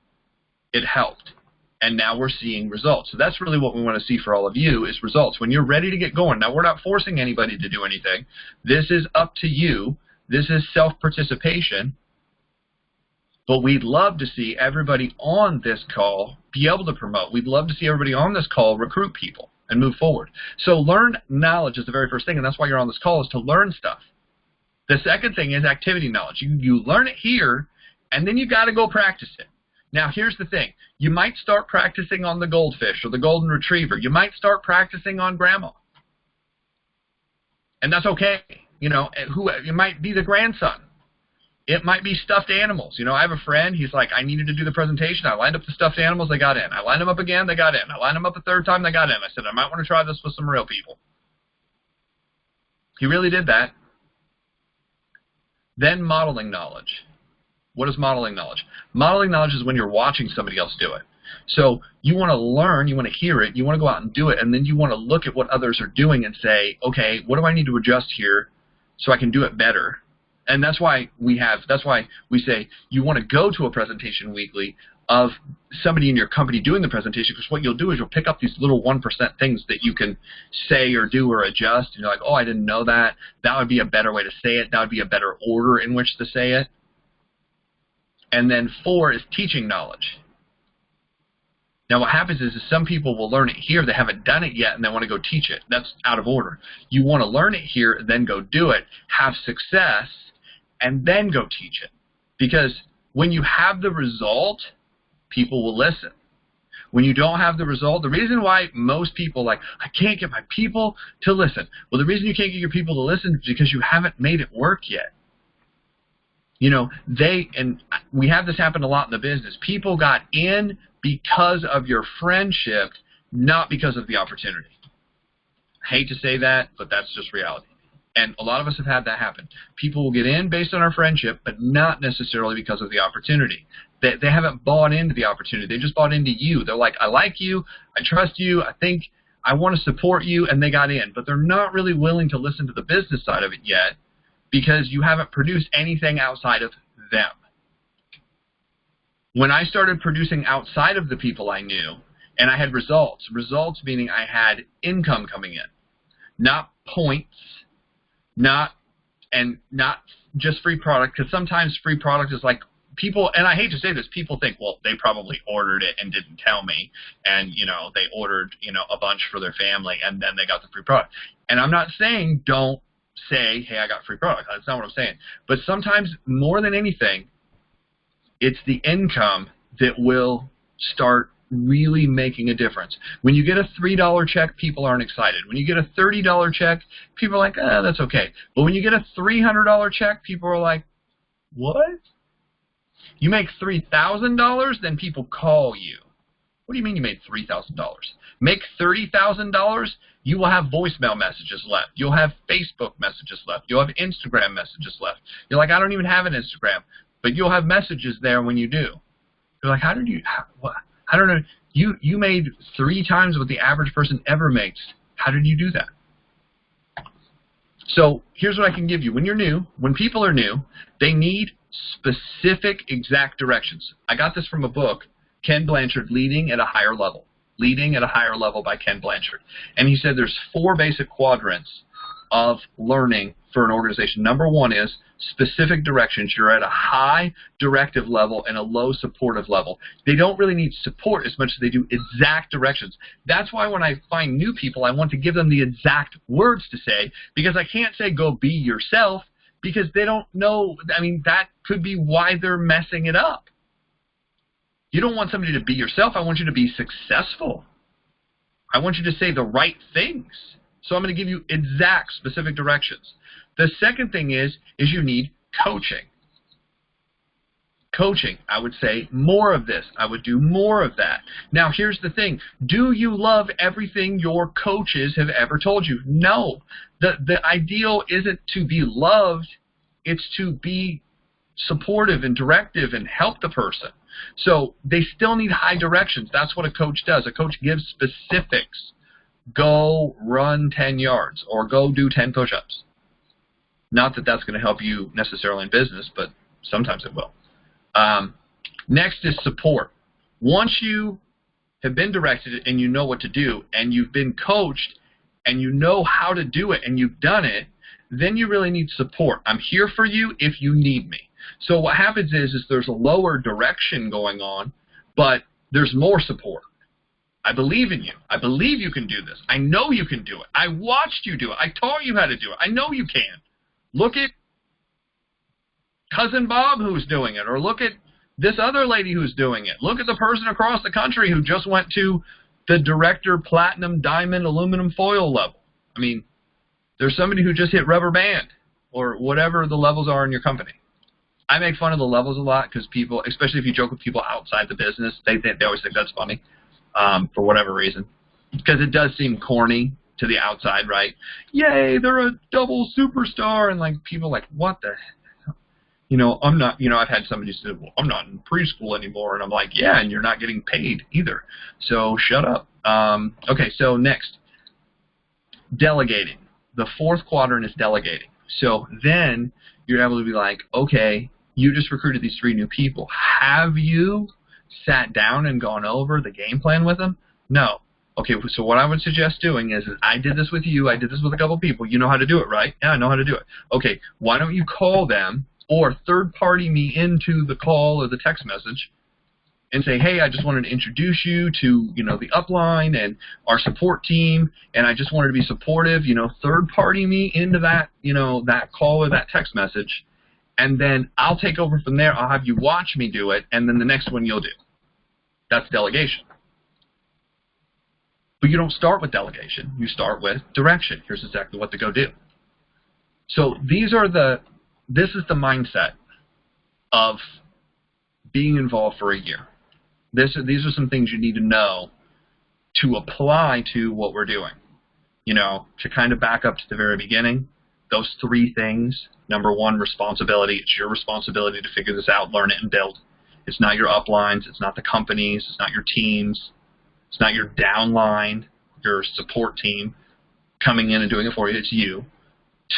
it helped. And now we're seeing results. So that's really what we want to see for all of you is results. When you're ready to get going. Now, we're not forcing anybody to do anything. This is up to you. This is self-participation. But we'd love to see everybody on this call be able to promote. We'd love to see everybody on this call recruit people and move forward. So learn knowledge is the very first thing, and that's why you're on this call, is to learn stuff. The second thing is activity knowledge. You learn it here, and then you got to go practice it. Now, here's the thing. You might start practicing on the goldfish or the golden retriever. You might start practicing on grandma. And that's okay. You know, it might be the grandson. It might be stuffed animals. You know, I have a friend. He's like, I needed to do the presentation. I lined up the stuffed animals. They got in. I lined them up again. They got in. I lined them up a 3rd time. They got in. I said, I might want to try this with some real people. He really did that. Then modeling knowledge. What is modeling knowledge? Modeling knowledge is when you're watching somebody else do it. So you want to learn, you want to hear it, you want to go out and do it, and then you want to look at what others are doing and say, okay, what do I need to adjust here so I can do it better? And that's why we say you want to go to a presentation weekly of somebody in your company doing the presentation, because what you'll do is you'll pick up these little 1% things that you can say or do or adjust, and you're like, oh, I didn't know that. That would be a better way to say it. That would be a better order in which to say it. And then 4 is teaching knowledge. Now what happens is some people will learn it here, they haven't done it yet, and they want to go teach it. That's out of order. You want to learn it here, then go do it, have success, and then go teach it. Because when you have the result, people will listen. When you don't have the result, the reason why most people like, I can't get my people to listen. Well, the reason you can't get your people to listen is because you haven't made it work yet. You know, and we have this happen a lot in the business. People got in because of your friendship, not because of the opportunity. I hate to say that, but that's just reality. And a lot of us have had that happen. People will get in based on our friendship, but not necessarily because of the opportunity. They haven't bought into the opportunity. They just bought into you. They're like, I like you, I trust you, I think I want to support you, and they got in. But they're not really willing to listen to the business side of it yet, because you haven't produced anything outside of them. When I started producing outside of the people I knew, and I had results meaning I had income coming in, not points, not just free product, because sometimes free product is like people, and I hate to say this, people think, well, they probably ordered it and didn't tell me, and, you know, they ordered, you know, a bunch for their family, and then they got the free product. And I'm not saying don't say, hey, I got free product. That's not what I'm saying. But sometimes, more than anything, it's the income that will start really making a difference. When you get a $3 check, people aren't excited. When you get a $30 check, people are like, that's okay. But when you get a $300 check, people are like, what? You make $3,000, then people call you. What do you mean you made $3,000? Make $30,000, you will have voicemail messages left. You'll have Facebook messages left. You'll have Instagram messages left. You're like, I don't even have an Instagram. But you'll have messages there when you do. You're like, what? I don't know. You made 3 times what the average person ever makes. How did you do that? So here's what I can give you. When you're new, when people are new, they need specific exact directions. I got this from a book, Ken Blanchard, Leading at a Higher Level. Leading at a Higher Level by Ken Blanchard. And he said there's 4 basic quadrants of learning for an organization. Number 1 is specific directions. You're at a high directive level and a low supportive level. They don't really need support as much as they do exact directions. That's why when I find new people, I want to give them the exact words to say, because I can't say go be yourself, because they don't know. I mean, that could be why they're messing it up. You don't want somebody to be yourself. I want you to be successful. I want you to say the right things. So I'm going to give you exact, specific directions. The second thing is you need coaching. Coaching, I would say more of this. I would do more of that. Now, here's the thing. Do you love everything your coaches have ever told you? No. The ideal isn't to be loved. It's to be supportive and directive and help the person. So they still need high directions. That's what a coach does. A coach gives specifics. Go run 10 yards or go do 10 push-ups. Not that that's going to help you necessarily in business, but sometimes it will. Next is support. Once you have been directed and you know what to do and you've been coached and you know how to do it and you've done it, then you really need support. I'm here for you if you need me. So what happens is there's a lower direction going on, but there's more support. I believe in you. I believe you can do this. I know you can do it. I watched you do it. I taught you how to do it. I know you can. Look at Cousin Bob who's doing it, or look at this other lady who's doing it. Look at the person across the country who just went to the director platinum, diamond, aluminum foil level. I mean, there's somebody who just hit rubber band or whatever the levels are in your company. I make fun of the levels a lot because people, especially if you joke with people outside the business, they always think that's funny for whatever reason. Because it does seem corny to the outside, right? Yay, they're a double superstar. And like people are like, what the hell? You know, I'm not, you know, I've had somebody say, well, I'm not in preschool anymore. And I'm like, yeah, and you're not getting paid either. So shut up. Okay, so next, delegating. The 4th quadrant is delegating. So then you're able to be like, okay, you just recruited these 3 new people. Have you sat down and gone over the game plan with them? No. Okay, so what I would suggest doing is I did this with you. I did this with a couple people. You know how to do it, right? Yeah, I know how to do it. Okay, why don't you call them or third-party me into the call or the text message and say, hey, I just wanted to introduce you to, you know, the upline and our support team, and I just wanted to be supportive, you know, third-party me into that, you know, that call or that text message, and then I'll take over from there. I'll have you watch me do it, and then the next one you'll do. That's delegation. But you don't start with delegation. You start with direction. Here's exactly what to go do. So this is the mindset of being involved for a year. These are some things you need to know to apply to what we're doing. You know, to kind of back up to the very beginning, those 3 things. Number 1, responsibility. It's your responsibility to figure this out, learn it, and build. It's not your uplines. It's not the companies. It's not your teams. It's not your downline, your support team coming in and doing it for you. It's you.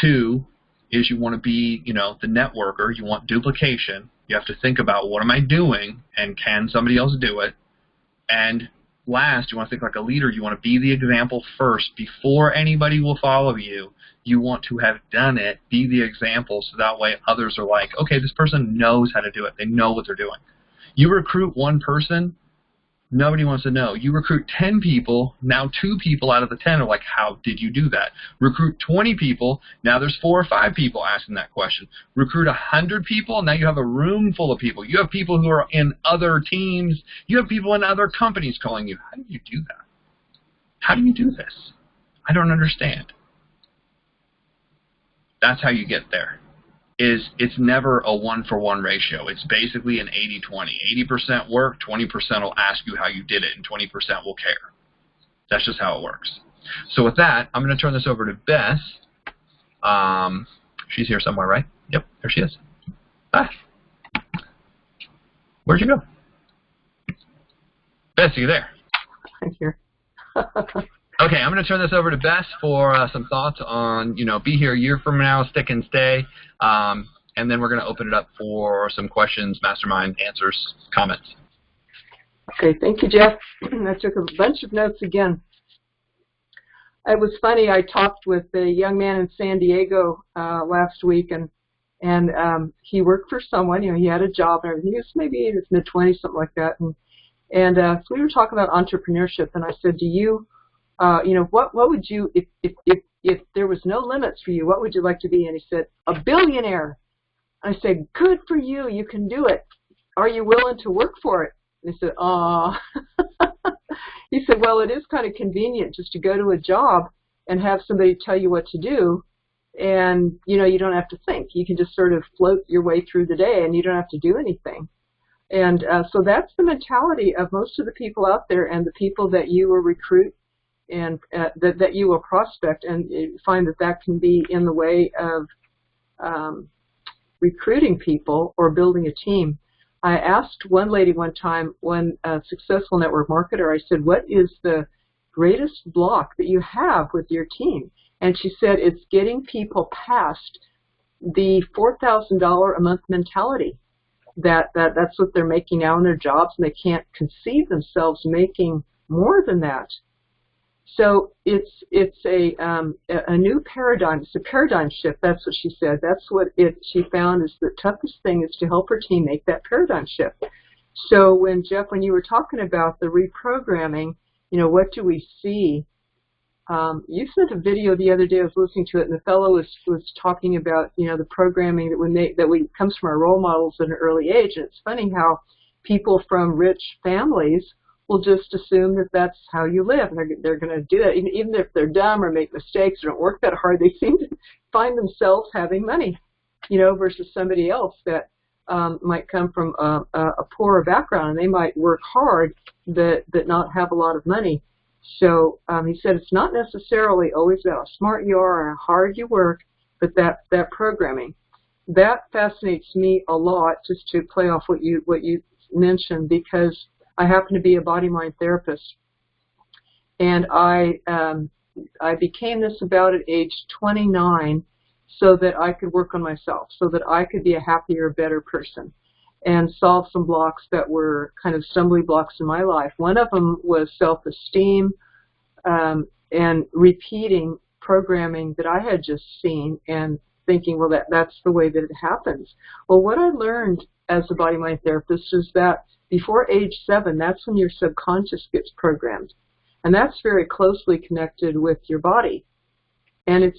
2 is you want to be, you know, the networker. You want duplication. You have to think about what am I doing and can somebody else do it? And last, you want to think like a leader. You want to be the example first before anybody will follow you. You want to have done it, be the example, so that way others are like, okay, this person knows how to do it. They know what they're doing. You recruit 1 person, nobody wants to know. You recruit 10 people, now 2 people out of the 10 are like, how did you do that? Recruit 20 people, now there's 4 or 5 people asking that question. Recruit 100 people, now you have a room full of people. You have people who are in other teams. You have people in other companies calling you. How do you do that? How do you do this? I don't understand. That's how you get there. It's never a 1-for-1 ratio. It's basically an 80-20. 80% work, 20% will ask you how you did it, and 20% will care. That's just how it works. So with that, I'm going to turn this over to Bess. She's here somewhere, right? Yep, there she is. Ah. Where'd you go? Bess, are you there? I'm here. Okay, I'm going to turn this over to Bess for some thoughts on, be here a year from now, stick and stay, and then we're going to open it up for some questions, mastermind answers, comments. Okay, thank you, Jeff. I took a bunch of notes again. It was funny. I talked with a young man in San Diego last week, and he worked for someone. He had a job and everything. He was maybe in his mid-20s, something like that. And so we were talking about entrepreneurship, and I said, do you, what would you, if there was no limits for you, what would you like to be? And he said, a billionaire. I said, good for you. You can do it. Are you willing to work for it? And he said, he said, well, it is kind of convenient just to go to a job and have somebody tell you what to do, and, you don't have to think. You can just sort of float your way through the day, and you don't have to do anything. And so that's the mentality of most of the people out there, and the people that you will recruit and that you will prospect, and you find that can be in the way of recruiting people or building a team. I asked one lady one time, one successful network marketer, I said, what is the greatest block that you have with your team? And she said, it's getting people past the $4,000 a month mentality. That's what they're making now in their jobs, and they can't conceive themselves making more than that. So it's a new paradigm. It's a paradigm shift. That's what she said. That's what she found is the toughest thing is to help her team make that paradigm shift. So when Jeff, when you were talking about the reprogramming, what do we see? You sent a video the other day. I was listening to it, and the fellow was talking about the programming that comes from our role models at an early age. And it's funny how people from rich families will just assume that that's how you live. They're going to do that. Even if they're dumb or make mistakes or don't work that hard, they seem to find themselves having money, versus somebody else that might come from a poorer background, and they might work hard but not have a lot of money. So he said it's not necessarily always about how smart you are or how hard you work, but that programming. That fascinates me a lot, just to play off what you mentioned, because I happen to be a body-mind therapist, and I became this about at age 29 so that I could work on myself, so that I could be a happier, better person and solve some blocks that were kind of stumbling blocks in my life. One of them was self-esteem and repeating programming that I had just seen and thinking, well, that's the way that it happens. Well, what I learned as a body-mind therapist is that before age 7, that's when your subconscious gets programmed. And that's very closely connected with your body. And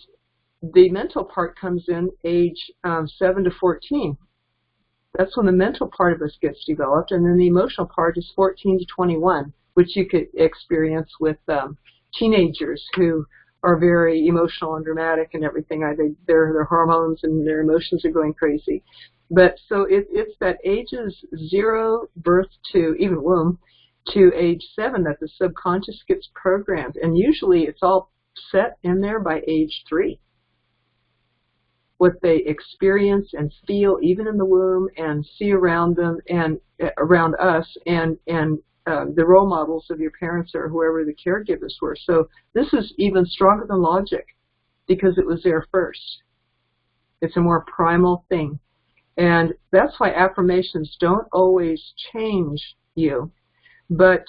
the mental part comes in age 7 to 14. That's when the mental part of us gets developed. And then the emotional part is 14 to 21, which you could experience with teenagers who are very emotional and dramatic and everything. Their hormones and their emotions are going crazy. But so it's that ages 0, birth to, even womb, to age 7 that the subconscious gets programmed. And usually it's all set in there by age 3. What they experience and feel even in the womb and see around them and around us and the role models of your parents or whoever the caregivers were. So this is even stronger than logic because it was there first. It's a more primal thing. And that's why affirmations don't always change you. But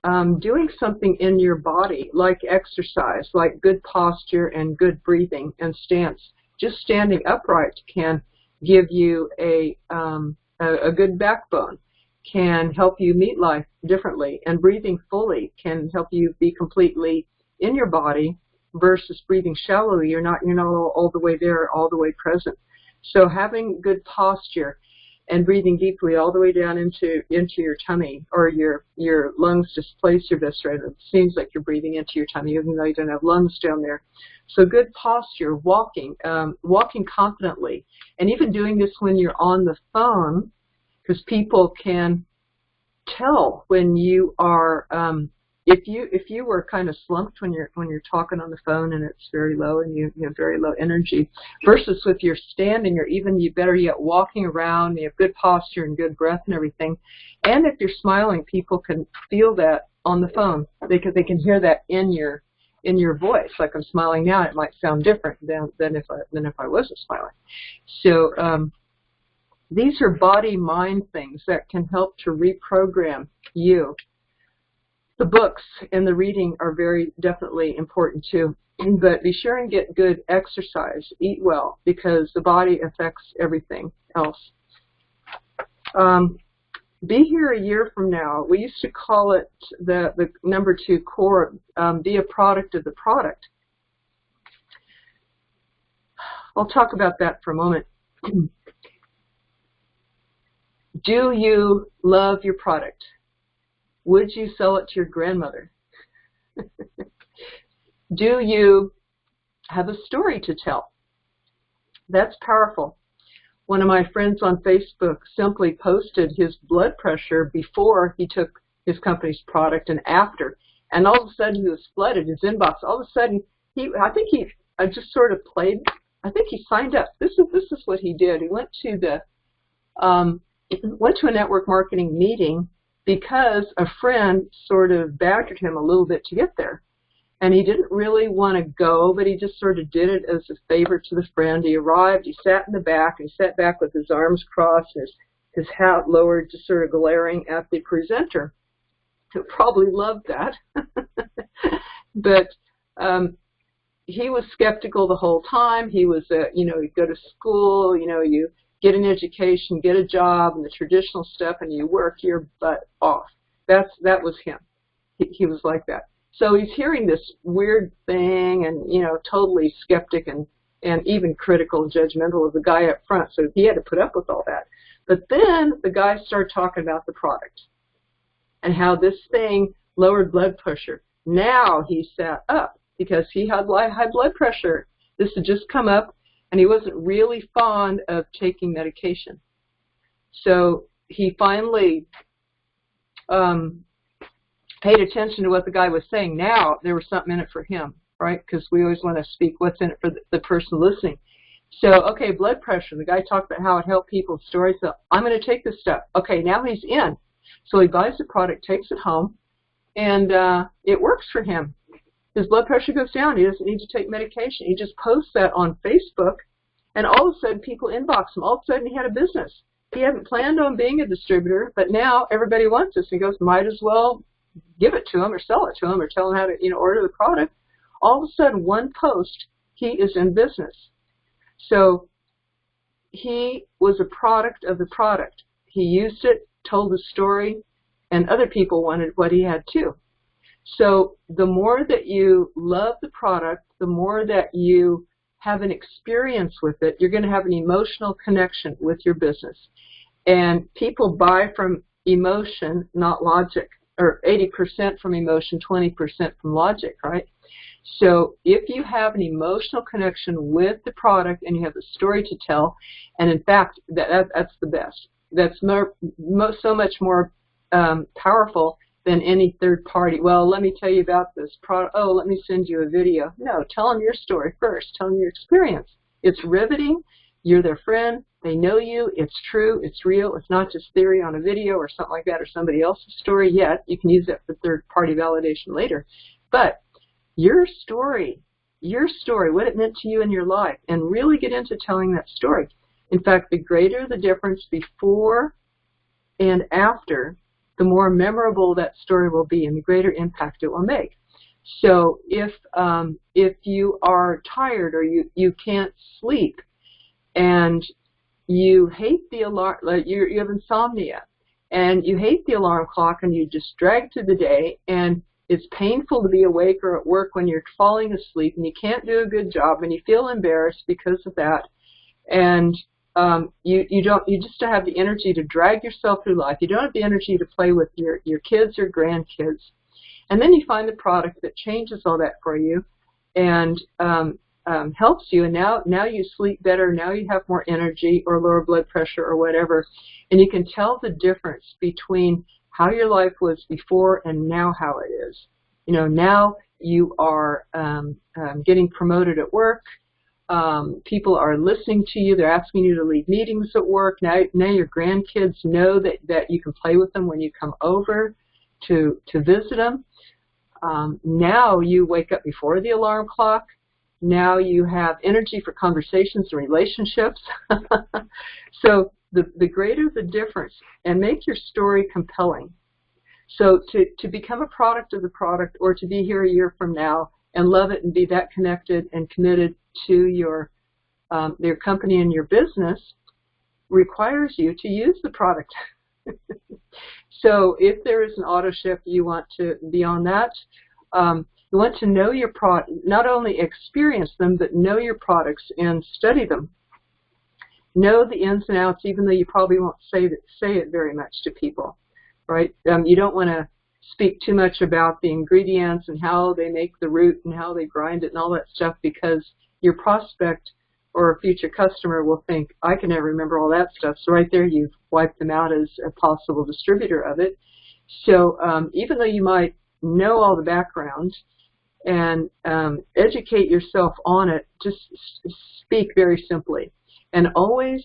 doing something in your body, like exercise, like good posture and good breathing and stance, just standing upright can give you a good backbone, can help you meet life differently, and breathing fully can help you be completely in your body versus breathing shallowly. You're not all the way there, all the way present. So having good posture and breathing deeply all the way down into your tummy, or your lungs displace your viscera. It seems like you're breathing into your tummy even though you don't have lungs down there. So good posture, walking confidently, and even doing this when you're on the phone, because people can tell when you are if you were kind of slumped when you're talking on the phone and it's very low and you have very low energy, versus if you're standing or even you better yet walking around, you have good posture and good breath and everything, and if you're smiling, people can feel that on the phone. They can hear that in your voice. Like I'm smiling now, it might sound different than if I wasn't smiling. So these are body-mind things that can help to reprogram you. The books and the reading are very definitely important too, but be sure and get good exercise, eat well, because the body affects everything else. Be here a year from now. We used to call it the number 2 core, be a product of the product. I'll talk about that for a moment. Do you love your product? Would you sell it to your grandmother? Do you have a story to tell? That's powerful. One of my friends on Facebook simply posted his blood pressure before he took his company's product and after. And all of a sudden he was flooded, his inbox. All of a sudden, I just sort of played, I think he signed up. This is what he did. He went to a network marketing meeting because a friend sort of badgered him a little bit to get there. And he didn't really want to go, but he just sort of did it as a favor to the friend. He arrived, he sat in the back, and he sat back with his arms crossed, and his hat lowered, just sort of glaring at the presenter, who probably loved that. But he was skeptical the whole time. He was, you go to school, you get an education, get a job, and the traditional stuff, and you work your butt off. That was him. He was like that. So he's hearing this weird thing and, totally skeptic and even critical and judgmental of the guy up front. So he had to put up with all that. But then the guy started talking about the product and how this thing lowered blood pressure. Now he sat up because he had high blood pressure. This had just come up, and he wasn't really fond of taking medication. So he finally paid attention to what the guy was saying. Now there was something in it for him, right? Because we always want to speak what's in it for the person listening. So, okay, blood pressure. The guy talked about how it helped people's stories. So I'm going to take this stuff. Okay, now he's in. So he buys the product, takes it home, and it works for him. His blood pressure goes down. He doesn't need to take medication. He just posts that on Facebook, and all of a sudden people inbox him. All of a sudden he had a business. He hadn't planned on being a distributor, but now everybody wants this. He goes, might as well give it to him or sell it to him or tell him how to order the product. All of a sudden, one post, he is in business. So he was a product of the product. He used it, told the story, and other people wanted what he had too. So the more that you love the product, the more that you have an experience with it, you're going to have an emotional connection with your business. And people buy from emotion, not logic, or 80% from emotion, 20% from logic, right? So if you have an emotional connection with the product and you have a story to tell, and in fact, that's the best. That's so much more powerful than any third party. Well, let me tell you about this product. Oh, let me send you a video. No, tell them your story first. Tell them your experience. It's riveting. You're their friend. They know you. It's true. It's real. It's not just theory on a video or something like that or somebody else's story yet. You can use that for third-party validation later. But your story, what it meant to you in your life, and really get into telling that story. In fact, the greater the difference before and after, the more memorable that story will be and the greater impact it will make. So if you are tired or you can't sleep and you hate the alarm, you have insomnia, and you hate the alarm clock and you just drag through the day, and it's painful to be awake or at work when you're falling asleep and you can't do a good job and you feel embarrassed because of that, and you just don't have the energy to drag yourself through life. You don't have the energy to play with your kids or grandkids. And then you find the product that changes all that for you and helps you, and now you sleep better, now you have more energy or lower blood pressure or whatever, and you can tell the difference between how your life was before and now how it is. Now you are getting promoted at work. People are listening to you. They're asking you to lead meetings at work. Now your grandkids know that you can play with them when you come over to visit them. Now you wake up before the alarm clock. Now you have energy for conversations and relationships. So the greater the difference, and make your story compelling. So to become a product of the product, or to be here a year from now and love it and be that connected and committed to your company and your business, requires you to use the product. So if there is an auto ship, you want to be on that. You want to know your product, not only experience them, but know your products and study them. Know the ins and outs, even though you probably won't say it very much to people, right? You don't want to speak too much about the ingredients and how they make the root and how they grind it and all that stuff, because your prospect or a future customer will think, I can never remember all that stuff. So right there, you've wiped them out as a possible distributor of it. So even though you might know all the background and educate yourself on it, just speak very simply. And always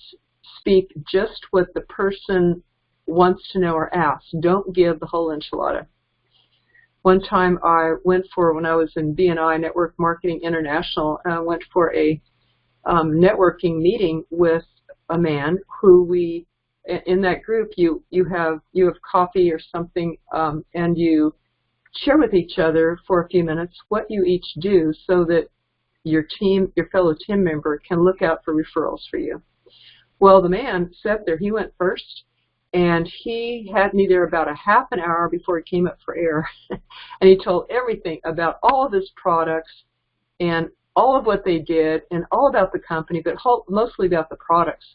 speak just what the person wants to know or asks. Don't give the whole enchilada. One time I went for, when I was in BNI, Network Marketing International, I went for a networking meeting with a man who in that group, you have coffee or something, and you share with each other for a few minutes what you each do, so that your fellow team member can look out for referrals for you. Well, the man sat there. He went first, and he had me there about a half an hour before he came up for air. And he told everything about all of his products and all of what they did and all about the company, but mostly about the products.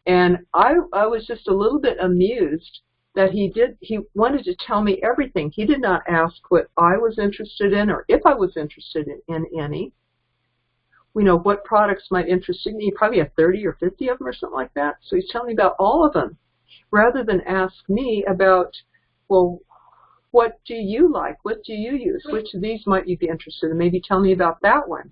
And I was just a little bit amused that he wanted to tell me everything. He did not ask what I was interested in or if I was interested in any. What products might interest me. He probably had 30 or 50 of them or something like that. So he's telling me about all of them, rather than ask me about, well, what do you like? What do you use? Which of these might you be interested in? Maybe tell me about that one.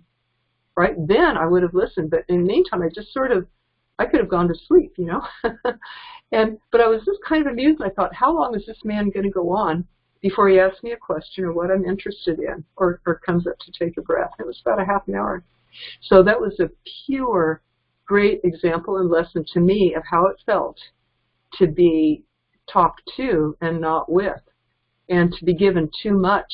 Right? Then I would have listened. But in the meantime, I could have gone to sleep, But I was just kind of amused. I thought, how long is this man going to go on before he asks me a question or what I'm interested in, or comes up to take a breath? It was about a half an hour. So that was a pure, great example and lesson to me of how it felt to be talked to and not with, and to be given too much.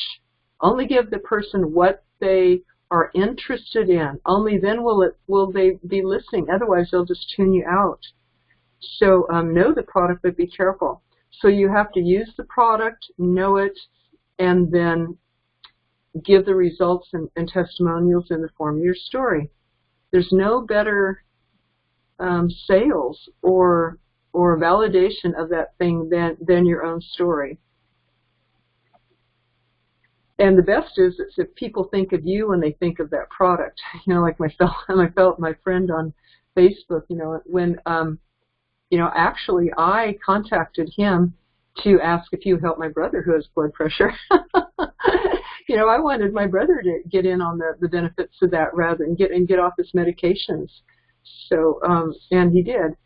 Only give the person what they are interested in. Only then will they be listening. Otherwise, they'll just tune you out. So know the product, but be careful. So you have to use the product, know it, and then give the results and testimonials in the form of your story. There's no better sales or validation of that thing than your own story. And the best is if people think of you when they think of that product. Like my friend on Facebook. When actually I contacted him to ask if he would help my brother who has blood pressure. I wanted my brother to get in on the benefits of that rather than get off his medications. So and he did.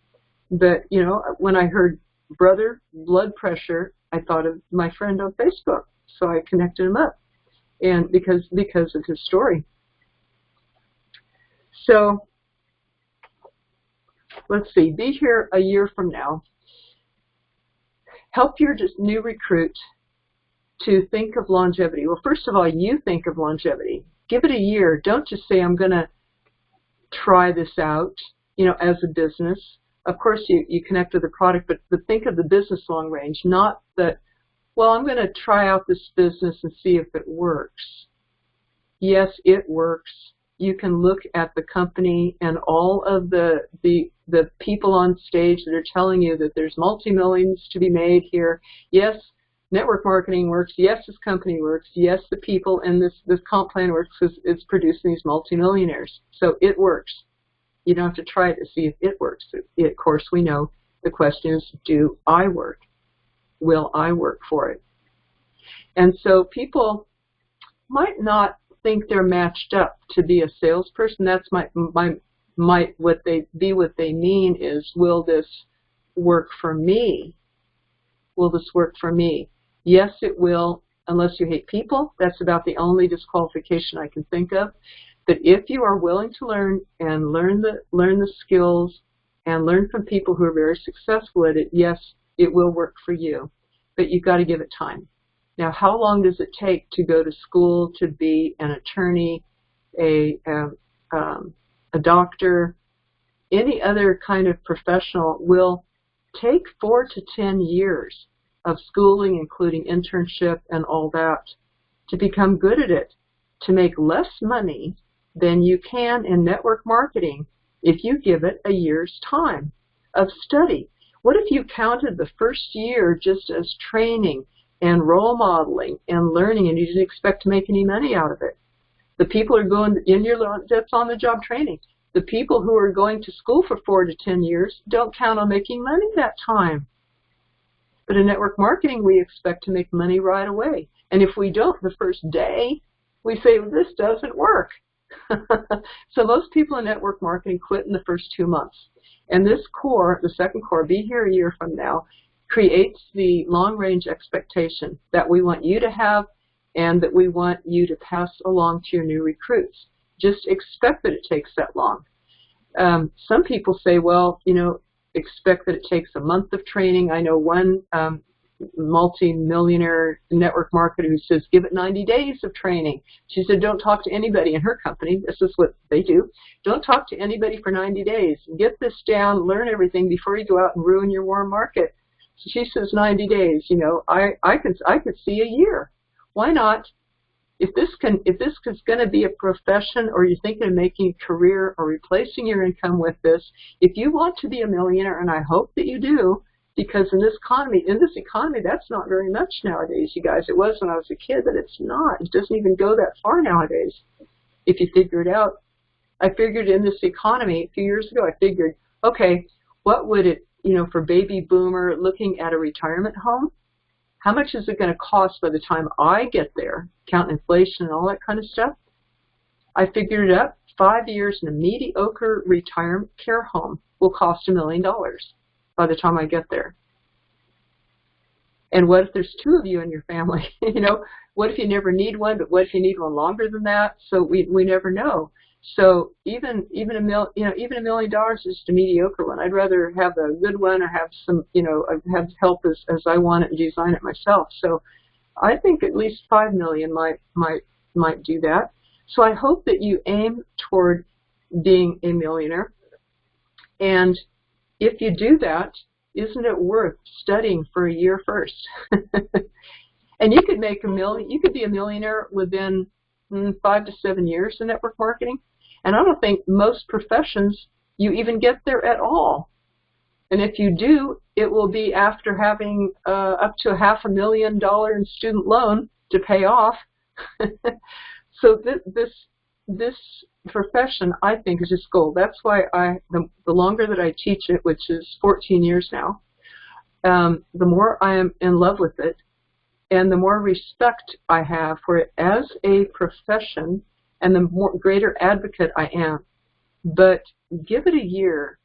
But when I heard brother blood pressure, I thought of my friend on Facebook. So I connected him up, and because of his story. So let's see. Be here a year from now. Help your new recruit to think of longevity. Well, first of all, you think of longevity. Give it a year. Don't just say, I'm going to try this out, as a business. Of course, you connect with the product, but think of the business long range, not that, well, I'm going to try out this business and see if it works. Yes, it works. You can look at the company and all of the people on stage that are telling you that there's multi-millions to be made here. Yes, network marketing works. Yes, this company works. Yes, the people in this comp plan works because it's producing these multimillionaires. So it works. You don't have to try it to see if it works. Of course, we know the question is, do I work? Will I work for it? And so people might not think they're matched up to be a salesperson. That's what they mean is, will this work for me? Will this work for me? Yes, it will, unless you hate people. That's about the only disqualification I can think of. But if you are willing to learn and learn the skills and learn from people who are very successful at it, yes, it will work for you. But you've got to give it time. Now, how long does it take to go to school to be an attorney, a doctor, any other kind of professional? Will take 4 to 10 years of schooling, including internship and all that, to become good at it, to make less money than you can in network marketing if you give it a year's time of study. What if you counted the first year just as training and role modeling and learning, and you didn't expect to make any money out of it? The people are going in that's on-the-job training. The people who are going to school for 4 to 10 years don't count on making money that time. But in network marketing, we expect to make money right away. And if we don't the first day, we say, well, this doesn't work. So most people in network marketing quit in the first 2 months. And this core, the second core, Be Here a Year from Now, creates the long-range expectation that we want you to have and that we want you to pass along to your new recruits. Just expect that it takes that long. Some people say, well, expect that it takes a month of training. I know one multi-millionaire network marketer who says, give it 90 days of training. She said, don't talk to anybody in her company. This is what they do. Don't talk to anybody for 90 days. Get this down, learn everything before you go out and ruin your warm market. So she says 90 days. I could see a year. Why not? If this is going to be a profession, or you're thinking of making a career or replacing your income with this, if you want to be a millionaire, and I hope that you do, because in this economy, that's not very much nowadays, you guys. It was when I was a kid, but it's not. It doesn't even go that far nowadays, if you figure it out. I figured in this economy, a few years ago, I figured, okay, what would it, for baby boomer looking at a retirement home, how much is it going to cost by the time I get there, count inflation and all that kind of stuff? I figured it up. 5 years in a mediocre retirement care home will cost $1 million by the time I get there. And what if there's 2 of you in your family? What if you never need one, but what if you need one longer than that? So we never know. So even $1 million is just a mediocre one. I'd rather have a good one, or have some, have help as I want it and design it myself. So I think at least 5 million might do that. So I hope that you aim toward being a millionaire. And if you do that, isn't it worth studying for a year first? And you could make you could be a millionaire within 5 to 7 years in network marketing. And I don't think most professions you even get there at all. And if you do, it will be after having up to $500,000 in student loan to pay off. So this profession, I think, is just gold. That's why the longer that I teach it, which is 14 years now, the more I am in love with it, and the more respect I have for it as a profession, and the greater advocate I am. But give it a year.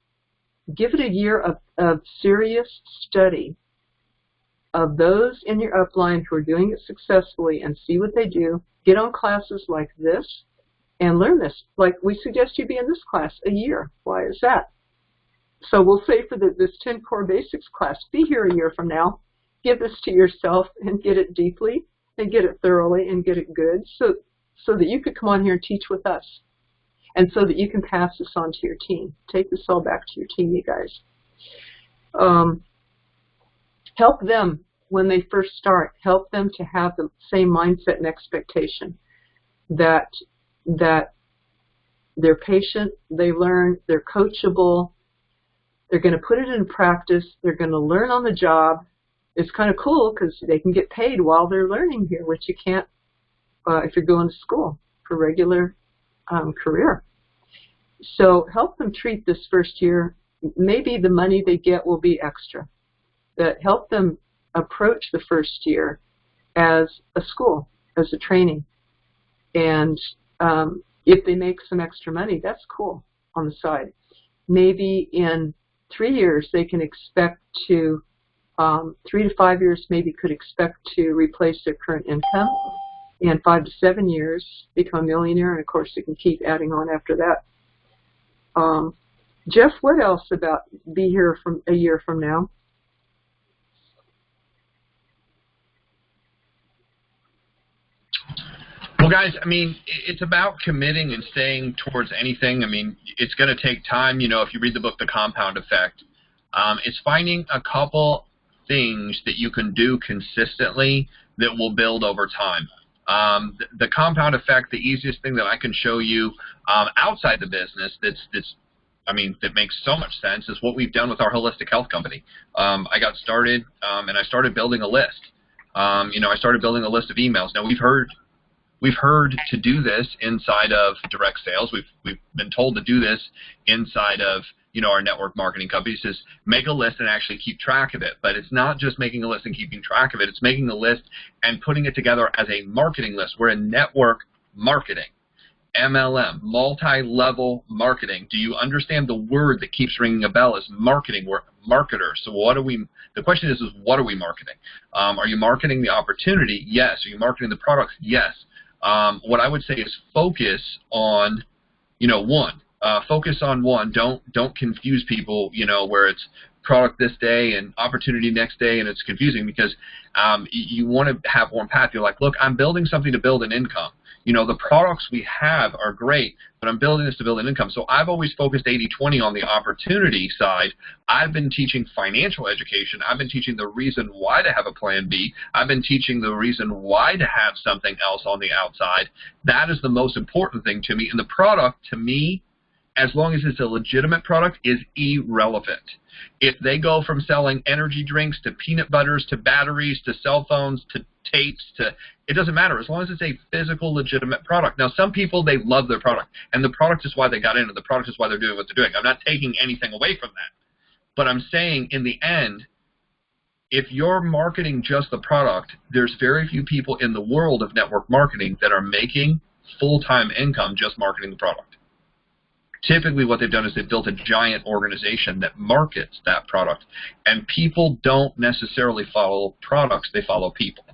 Give it a year of serious study of those in your upline who are doing it successfully, and see what they do. Get on classes like this and learn this. Like we suggest you be in this class a year. Why is that? So we'll say for this 10 Core Basics class, be here a year from now. Give this to yourself and get it deeply and get it thoroughly and get it good, so that you could come on here and teach with us, and so that you can pass this on to your team. Take this all back to your team, you guys. Help them when they first start. Help them to have the same mindset and expectation that they're patient, they learn, they're coachable, they're going to put it in practice, they're going to learn on the job. It's kind of cool because they can get paid while they're learning here, which you can't if you're going to school for regular career. So help them treat this first year. Maybe the money they get will be extra. But help them approach the first year as a school, as a training. And if they make some extra money, that's cool on the side. Maybe in 3 years they can expect to, 3 to 5 years maybe could expect to replace their current income. In 5 to 7 years become a millionaire, and of course they can keep adding on after that. Jeff, what else about be here from a year from now? Well, guys, I mean, it's about committing and staying towards anything. I mean, it's going to take time. You know, if you read the book, The Compound Effect, it's finding a couple things that you can do consistently that will build over time. The compound effect, the easiest thing that I can show you outside the business that makes so much sense is what we've done with our holistic health company. I got started and I started building a list. I started building a list of emails. Now, we've heard to do this inside of direct sales. We've been told to do this inside of our network marketing companies, is make a list and actually keep track of it. But it's not just making a list and keeping track of it. It's making a list and putting it together as a marketing list. We're in network marketing, MLM, multi-level marketing. Do you understand the word that keeps ringing a bell is marketing? We're marketers. So the question is what are we marketing? Are you marketing the opportunity? Yes. Are you marketing the products? Yes. What I would say is focus on, one. Focus on one. Don't confuse people, where it's product this day and opportunity next day, and it's confusing because you want to have one path. You're like, look, I'm building something to build an income. The products we have are great, but I'm building this to build an income. So I've always focused 80-20 on the opportunity side. I've been teaching financial education. I've been teaching the reason why to have a plan B. I've been teaching the reason why to have something else on the outside. That is the most important thing to me. And the product, to me, as long as it's a legitimate product, is irrelevant. If they go from selling energy drinks to peanut butters to batteries to cell phones to tapes it doesn't matter as long as it's a physical, legitimate product. Now, some people, they love their product, and the product is why they got in, and the product is why they're doing what they're doing. I'm not taking anything away from that. But I'm saying, in the end, if you're marketing just the product, there's very few people in the world of network marketing that are making full-time income just marketing the product. Typically what they've done is they've built a giant organization that markets that product. And people don't necessarily follow products, they follow people.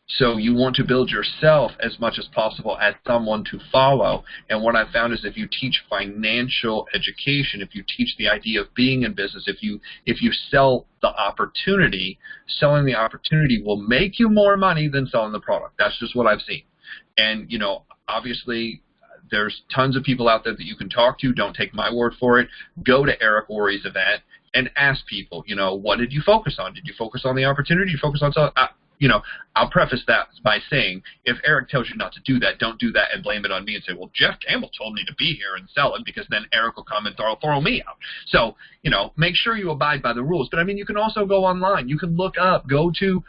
So you want to build yourself as much as possible as someone to follow. And what I've found is if you teach financial education, if you teach the idea of being in business, if you sell the opportunity, selling the opportunity will make you more money than selling the product. That's just what I've seen. And, obviously, there's tons of people out there that you can talk to. Don't take my word for it. Go to Eric Worre's event and ask people, what did you focus on? Did you focus on the opportunity? Did you focus on selling? I'll preface that by saying, if Eric tells you not to do that, don't do that and blame it on me and say, well, Jeff Campbell told me to be here and sell it, because then Eric will come and throw me out. So, make sure you abide by the rules. But, you can also go online. You can look up, go to,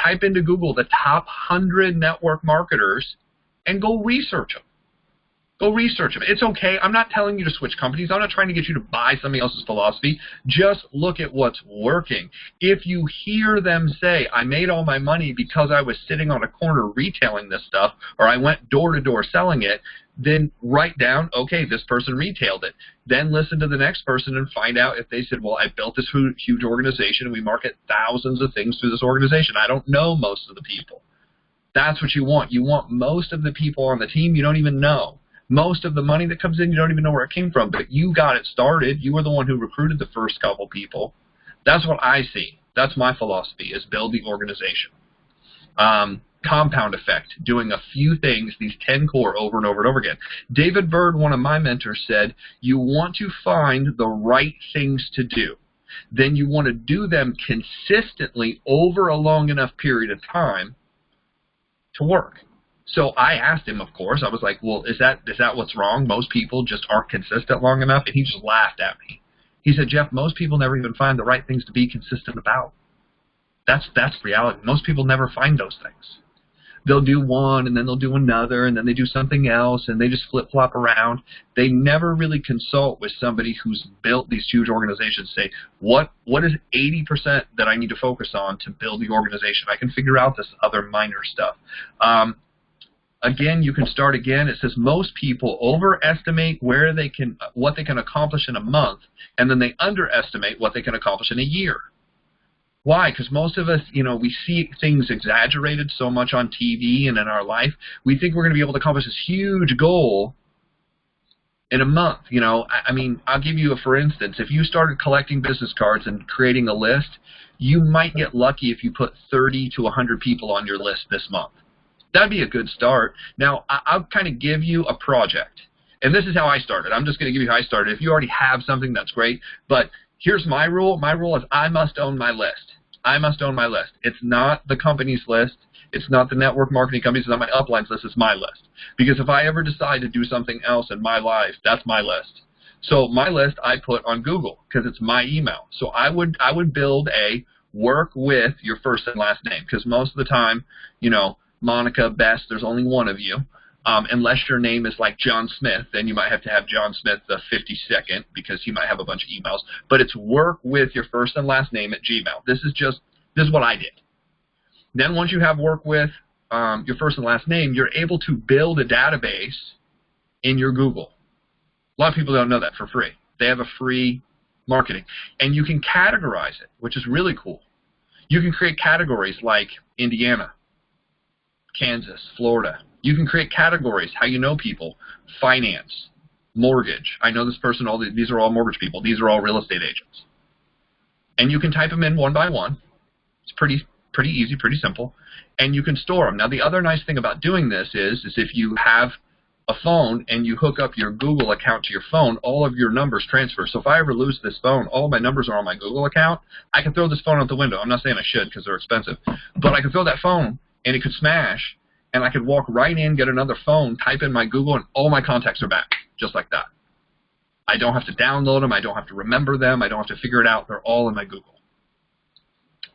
type into Google the top 100 network marketers and go research them. Go research them. It's okay. I'm not telling you to switch companies. I'm not trying to get you to buy somebody else's philosophy. Just look at what's working. If you hear them say, I made all my money because I was sitting on a corner retailing this stuff, or I went door to door selling it, then write down, okay, this person retailed it. Then listen to the next person and find out if they said, well, I built this huge organization and we market thousands of things through this organization. I don't know most of the people. That's what you want. You want most of the people on the team you don't even know. Most of the money that comes in, you don't even know where it came from, but you got it started. You were the one who recruited the first couple people. That's what I see. That's my philosophy, is build the organization. Compound effect, doing a few things, these 10 core over and over and over again. David Bird, one of my mentors, said, you want to find the right things to do. Then you want to do them consistently over a long enough period of time to work. So I asked him, of course, I was like, well, is that what's wrong? Most people just aren't consistent long enough? And he just laughed at me. He said, Jeff, most people never even find the right things to be consistent about. That's reality. Most people never find those things. They'll do one, and then they'll do another, and then they do something else, and they just flip-flop around. They never really consult with somebody who's built these huge organizations, say, what is 80% that I need to focus on to build the organization? I can figure out this other minor stuff. Again, you can start again. It says most people overestimate what they can accomplish in a month, and then they underestimate what they can accomplish in a year. Why? Because most of us, we see things exaggerated so much on TV and in our life. We think we're going to be able to accomplish this huge goal in a month. I mean, I'll give you for instance, if you started collecting business cards and creating a list, you might get lucky if you put 30 to 100 people on your list this month. That'd be a good start. Now, I'll kind of give you a project. And this is how I started. I'm just going to give you how I started. If you already have something, that's great. But here's my rule. My rule is I must own my list. I must own my list. It's not the company's list. It's not the network marketing company's. It's not my upline's list. It's my list. Because if I ever decide to do something else in my life, that's my list. So my list I put on Google because it's my email. So I would build a work with your first and last name, because most of the time, Monica, Bess, there's only one of you. Unless your name is like John Smith, then you might have to have John Smith the 52nd because he might have a bunch of emails. But it's work with your first and last name at Gmail. This is what I did. Then once you have work with your first and last name, you're able to build a database in your Google. A lot of people don't know that for free. They have a free marketing. And you can categorize it, which is really cool. You can create categories like Indiana, Kansas, Florida. You can create categories, how you know people, finance, mortgage. I know this person, these are all mortgage people. These are all real estate agents. And you can type them in one by one. It's pretty easy, pretty simple. And you can store them. Now, the other nice thing about doing this is if you have a phone and you hook up your Google account to your phone, all of your numbers transfer. So if I ever lose this phone, all of my numbers are on my Google account. I can throw this phone out the window. I'm not saying I should because they're expensive. But I could throw that phone and it could smash, and I could walk right in, get another phone, type in my Google, and all my contacts are back, just like that. I don't have to download them. I don't have to remember them. I don't have to figure it out. They're all in my Google.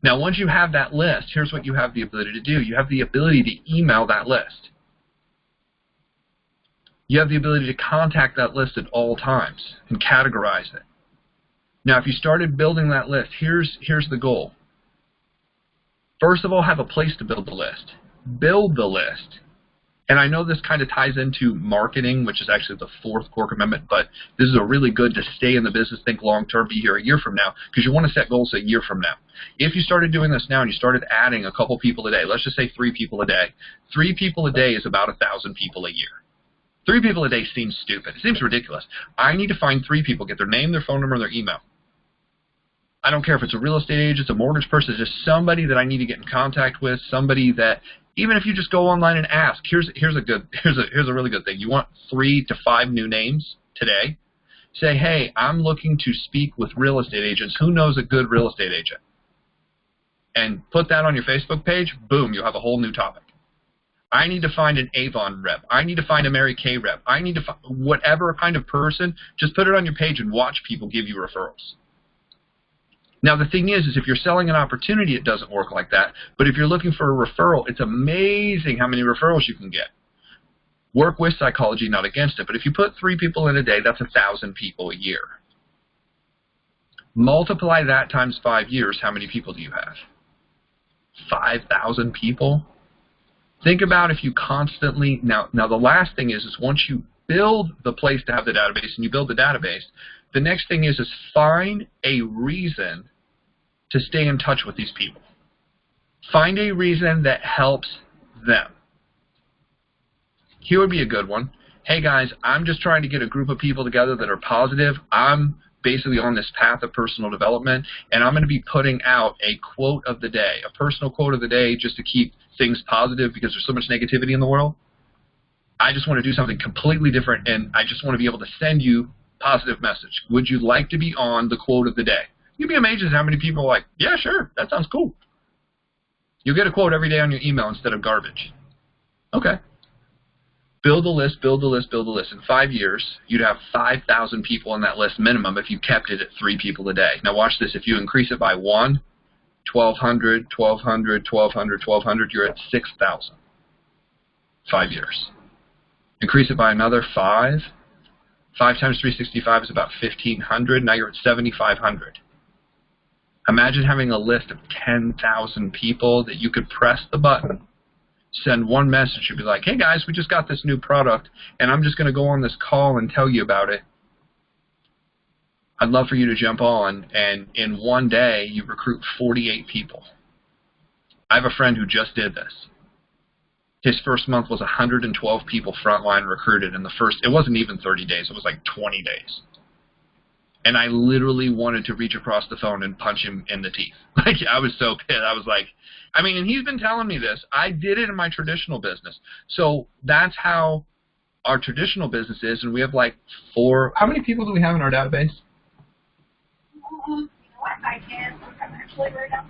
Now, once you have that list, here's what you have the ability to do. You have the ability to email that list. You have the ability to contact that list at all times and categorize it. Now, if you started building that list, here's the goal. First of all, have a place to build the list. Build the list. And I know this kind of ties into marketing, which is actually the fourth core commitment, but this is a really good to stay in the business, think long-term, be here a year from now, because you want to set goals a year from now. If you started doing this now and you started adding a couple people a day, let's just say 3 people a day. 3 people a day is about 1,000 people a year. 3 people a day seems stupid. It seems ridiculous. I need to find 3 people, get their name, their phone number, and their email. I don't care if it's a real estate agent, it's a mortgage person, it's just somebody that I need to get in contact with, somebody that, even if you just go online and ask, here's a really good thing. You want 3 to 5 new names today. Say, hey, I'm looking to speak with real estate agents. Who knows a good real estate agent? And put that on your Facebook page. Boom, you'll have a whole new topic. I need to find an Avon rep. I need to find a Mary Kay rep. I need to find whatever kind of person. Just put it on your page and watch people give you referrals. Now, the thing is if you're selling an opportunity, it doesn't work like that. But if you're looking for a referral, it's amazing how many referrals you can get. Work with psychology, not against it. But if you put 3 people in a day, that's 1,000 people a year. Multiply that times 5 years, how many people do you have? 5,000 people? Think about if you constantly, now the last thing is once you build the place to have the database and you build the database, the next thing is find a reason to stay in touch with these people. Find a reason that helps them. Here would be a good one. Hey guys, I'm just trying to get a group of people together that are positive. I'm basically on this path of personal development, and I'm going to be putting out a quote of the day, a personal quote of the day, just to keep things positive because there's so much negativity in the world. I just want to do something completely different, and I just want to be able to send you positive message. Would you like to be on the quote of the day? You'd be amazed at how many people are like, yeah, sure, that sounds cool. You'll get a quote every day on your email instead of garbage. Okay. Build a list, build a list, build a list. In 5 years, you'd have 5,000 people on that list minimum if you kept it at 3 people a day. Now watch this. If you increase it by 1, 1,200, 1,200, 1,200, 1,200, you're at 6,000. 5 years. Increase it by another 5. 5 times 365 is about 1,500. Now you're at 7,500. Imagine having a list of 10,000 people that you could press the button, send one message and be like, hey guys, we just got this new product, and I'm just going to go on this call and tell you about it. I'd love for you to jump on, and in one day, you recruit 48 people. I have a friend who just did this. His first month was 112 people frontline recruited in the first, it wasn't even 30 days, it was like 20 days. And I literally wanted to reach across the phone and punch him in the teeth. Like, I was so pissed. I was like, I mean, and he's been telling me this. I did it in my traditional business. So that's how our traditional business is, and we have like how many people do we have in our database? You know what? I can actually write down.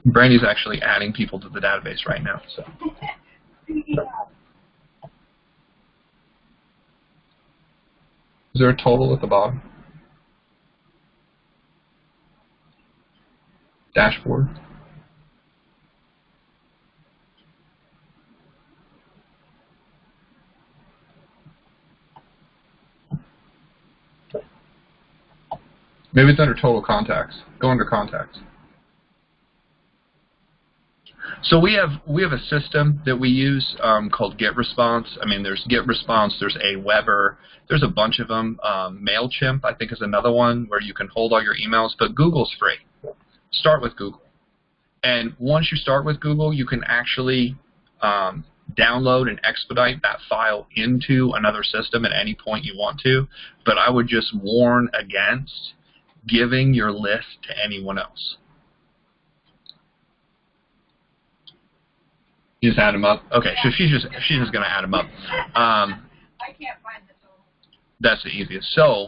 Brandy's actually adding people to the database right now. So. Is there a total at the bottom? Dashboard. Maybe it's under total contacts. Go under contacts. So we have a system that we use called GetResponse. I mean, there's GetResponse, there's Aweber, there's a bunch of them. MailChimp, I think, is another one where you can hold all your emails, but Google's free. Start with Google. And once you start with Google, you can actually download and expedite that file into another system at any point you want to. But I would just warn against giving your list to anyone else. You just add them up? Okay, so she's just going to add them up. I can't find the total. That's the easiest. So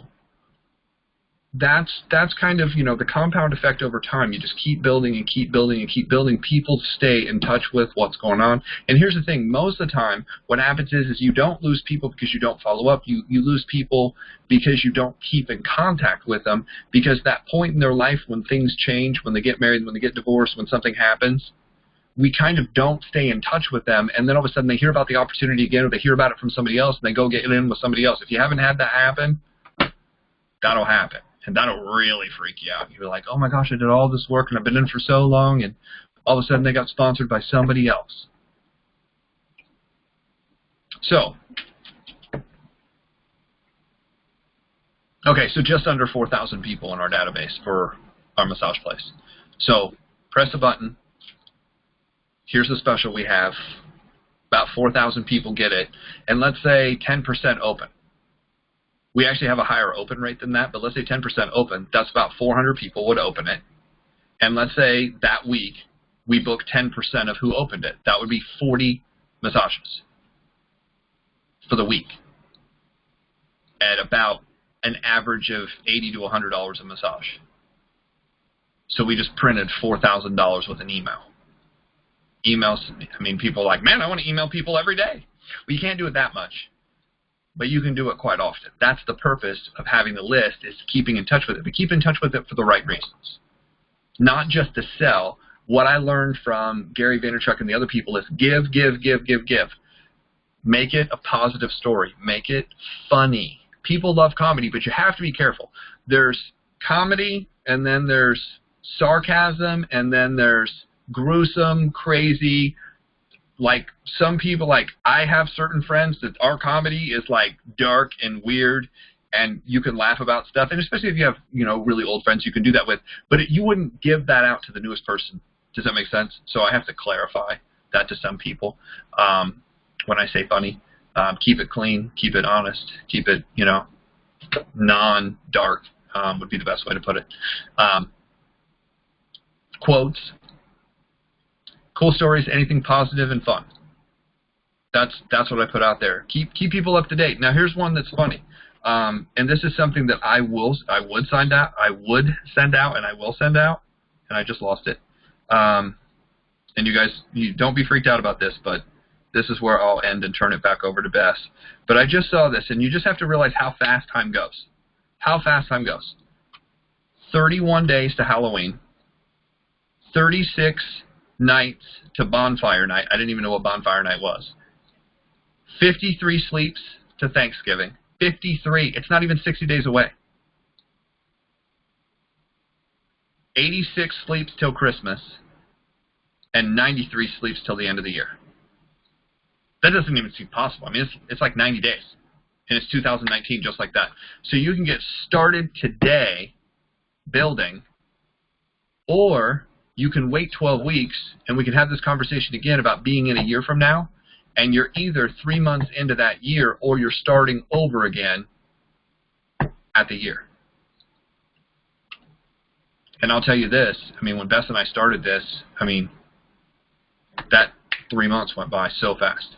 that's kind of, you know, the compound effect over time. You just keep building and keep building and keep building. People stay in touch with what's going on. And here's the thing. Most of the time, what happens is you don't lose people because you don't follow up. You lose people because you don't keep in contact with them, because that point in their life when things change, when they get married, when they get divorced, when something happens, we kind of don't stay in touch with them, and then all of a sudden they hear about the opportunity again, or they hear about it from somebody else, and they go get it in with somebody else. If you haven't had that happen, that'll happen, and that'll really freak you out. You're like, oh my gosh, I did all this work, and I've been in for so long, and all of a sudden they got sponsored by somebody else. So, okay, so just under 4,000 people in our database for our massage place. So, press a button. Here's the special we have. About 4,000 people get it. And let's say 10% open. We actually have a higher open rate than that, but let's say 10% open. That's about 400 people would open it. And let's say that week we book 10% of who opened it. That would be 40 massages for the week at about an average of $80 to $100 a massage. So we just printed $4,000 with an email. Emails, I mean, people are like, man, I want to email people every day. Well, you can't do it that much, but you can do it quite often. That's the purpose of having the list, is keeping in touch with it, but keep in touch with it for the right reasons. Not just to sell. What I learned from Gary Vaynerchuk and the other people is give, give, give, give, give. Make it a positive story. Make it funny. People love comedy, but you have to be careful. There's comedy, and then there's sarcasm, and then there's gruesome, crazy. Like, some people, like, I have certain friends that our comedy is like dark and weird, and you can laugh about stuff, and especially if you have, you know, really old friends, you can do that with, but you wouldn't give that out to the newest person. Does that make sense? So I have to clarify that to some people when I say funny. Keep it clean, keep it honest, keep it, you know, non-dark would be the best way to put it. Quotes. Cool stories, anything positive and fun. That's what I put out there. Keep people up to date. Now here's one that's funny, and this is something that I would send out, and I will send out, and I just lost it. And you guys, don't be freaked out about this, but this is where I'll end and turn it back over to Bess. But I just saw this, and you just have to realize how fast time goes. How fast time goes. 31 days to Halloween. 36 nights to bonfire night. I didn't even know what bonfire night was. 53 sleeps to Thanksgiving. 53. It's not even 60 days away. 86 sleeps till Christmas. And 93 sleeps till the end of the year. That doesn't even seem possible. I mean, it's like 90 days, and it's 2019 just like that. So you can get started today building, or you can wait 12 weeks, and we can have this conversation again about being in a year from now, and you're either 3 months into that year, or you're starting over again at the year. And I'll tell you this, I mean, when Bess and I started this, I mean, that 3 months went by so fast.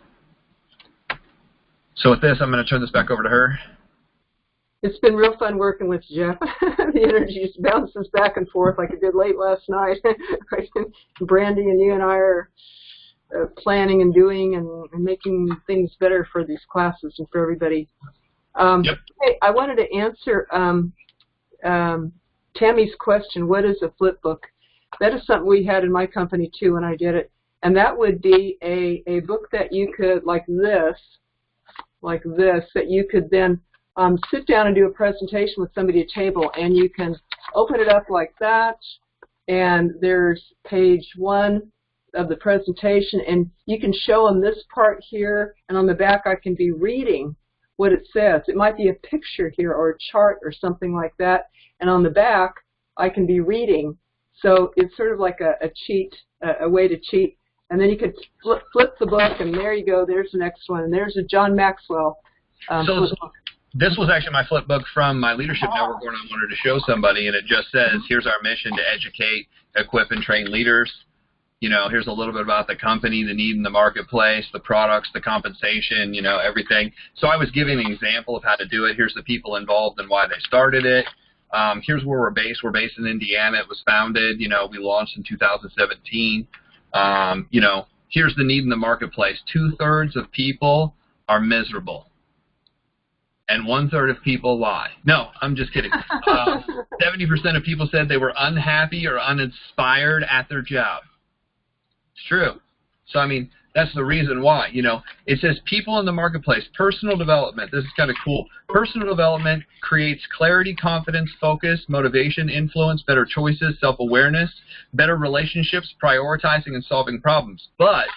So with this, I'm going to turn this back over to her. It's been real fun working with Jeff. The energy just bounces back and forth like it did late last night. Brandy and you and I are planning and doing and making things better for these classes and for everybody. Yep. Hey, I wanted to answer Tammy's question, what is a flip book? That is something we had in my company too when I did it. And that would be a book that you could, like this, that you could then sit down and do a presentation with somebody at a table, and you can open it up like that, and there's page 1 of the presentation, and you can show them this part here, and on the back I can be reading what it says. It might be a picture here or a chart or something like that, and on the back I can be reading. So it's sort of like a cheat, a way to cheat. And then you could flip the book, and there you go. There's the next one. And there's a John Maxwell flip book. This was actually my flip book from my leadership network when I wanted to show somebody, and it just says, here's our mission to educate, equip, and train leaders. You know, here's a little bit about the company, the need in the marketplace, the products, the compensation, you know, everything. So I was giving an example of how to do it. Here's the people involved and why they started it. Here's where we're based. We're based in Indiana. It was founded, you know, we launched in 2017. You know, here's the need in the marketplace. 2/3 of people are miserable, and 1/3 of people lie. No, I'm just kidding. 70% of people said they were unhappy or uninspired at their job. It's true. So, I mean, that's the reason why. You know, it says people in the marketplace, personal development. This is kind of cool. Personal development creates clarity, confidence, focus, motivation, influence, better choices, self-awareness, better relationships, prioritizing and solving problems. But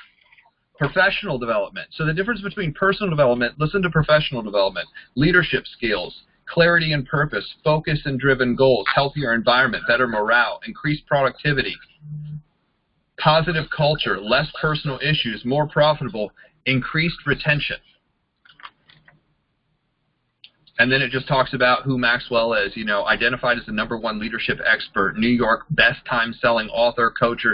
professional development. So the difference between personal development, listen to professional development, leadership skills, clarity and purpose, focus and driven goals, healthier environment, better morale, increased productivity, positive culture, less personal issues, more profitable, increased retention. And then it just talks about who Maxwell is, you know, identified as the #1 leadership expert, New York best time-selling author, coach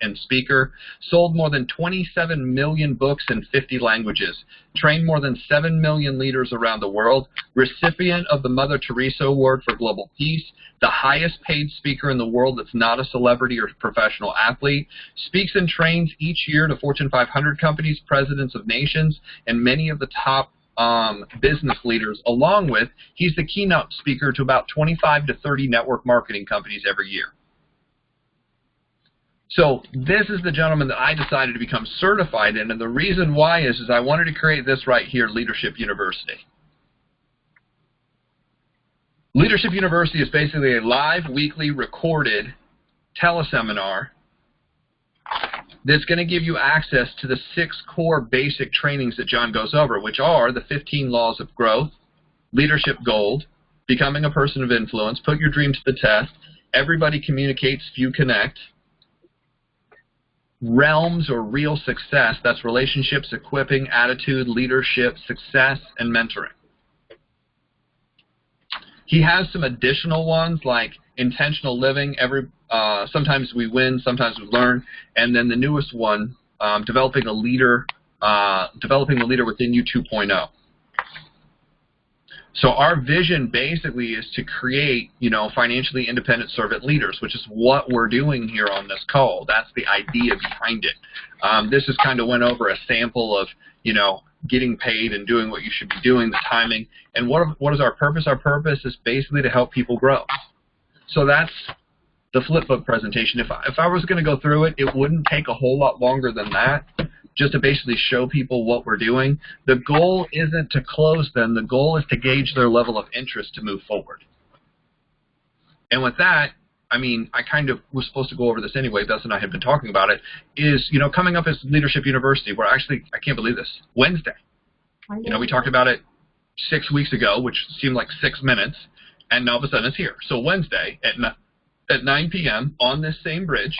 and speaker, sold more than 27 million books in 50 languages, trained more than 7 million leaders around the world, recipient of the Mother Teresa Award for Global Peace, the highest paid speaker in the world that's not a celebrity or professional athlete, speaks and trains each year to Fortune 500 companies, presidents of nations, and many of the top business leaders, along with, he's the keynote speaker to about 25 to 30 network marketing companies every year. So this is the gentleman that I decided to become certified in, and the reason why is I wanted to create this right here, Leadership University. Leadership University is basically a live, weekly, recorded teleseminar that's going to give you access to the 6 core basic trainings that John goes over, which are the 15 laws of growth, leadership gold, becoming a person of influence, put your dreams to the test, everybody communicates, few connect, realms or real success, that's relationships, equipping, attitude, leadership, success, and mentoring. He has some additional ones like intentional living, sometimes we win, sometimes we learn, and then the newest one, developing the leader within you 2.0. So our vision basically is to create, you know, financially independent servant leaders, which is what we're doing here on this call. That's the idea behind it. This is kind of went over a sample of, you know, getting paid and doing what you should be doing, the timing. And what is our purpose? Our purpose is basically to help people grow. So that's the flipbook presentation. If I was going to go through it, it wouldn't take a whole lot longer than that, just to basically show people what we're doing. The goal isn't to close them. The goal is to gauge their level of interest to move forward. And with that, I mean, I kind of was supposed to go over this anyway. Bess and I had been talking about it. Is, you know, coming up as Leadership University, where actually, I can't believe this, Wednesday. You know, we talked about it 6 weeks ago, which seemed like 6 minutes, and now all of a sudden it's here. So Wednesday at 9 p.m. on this same bridge.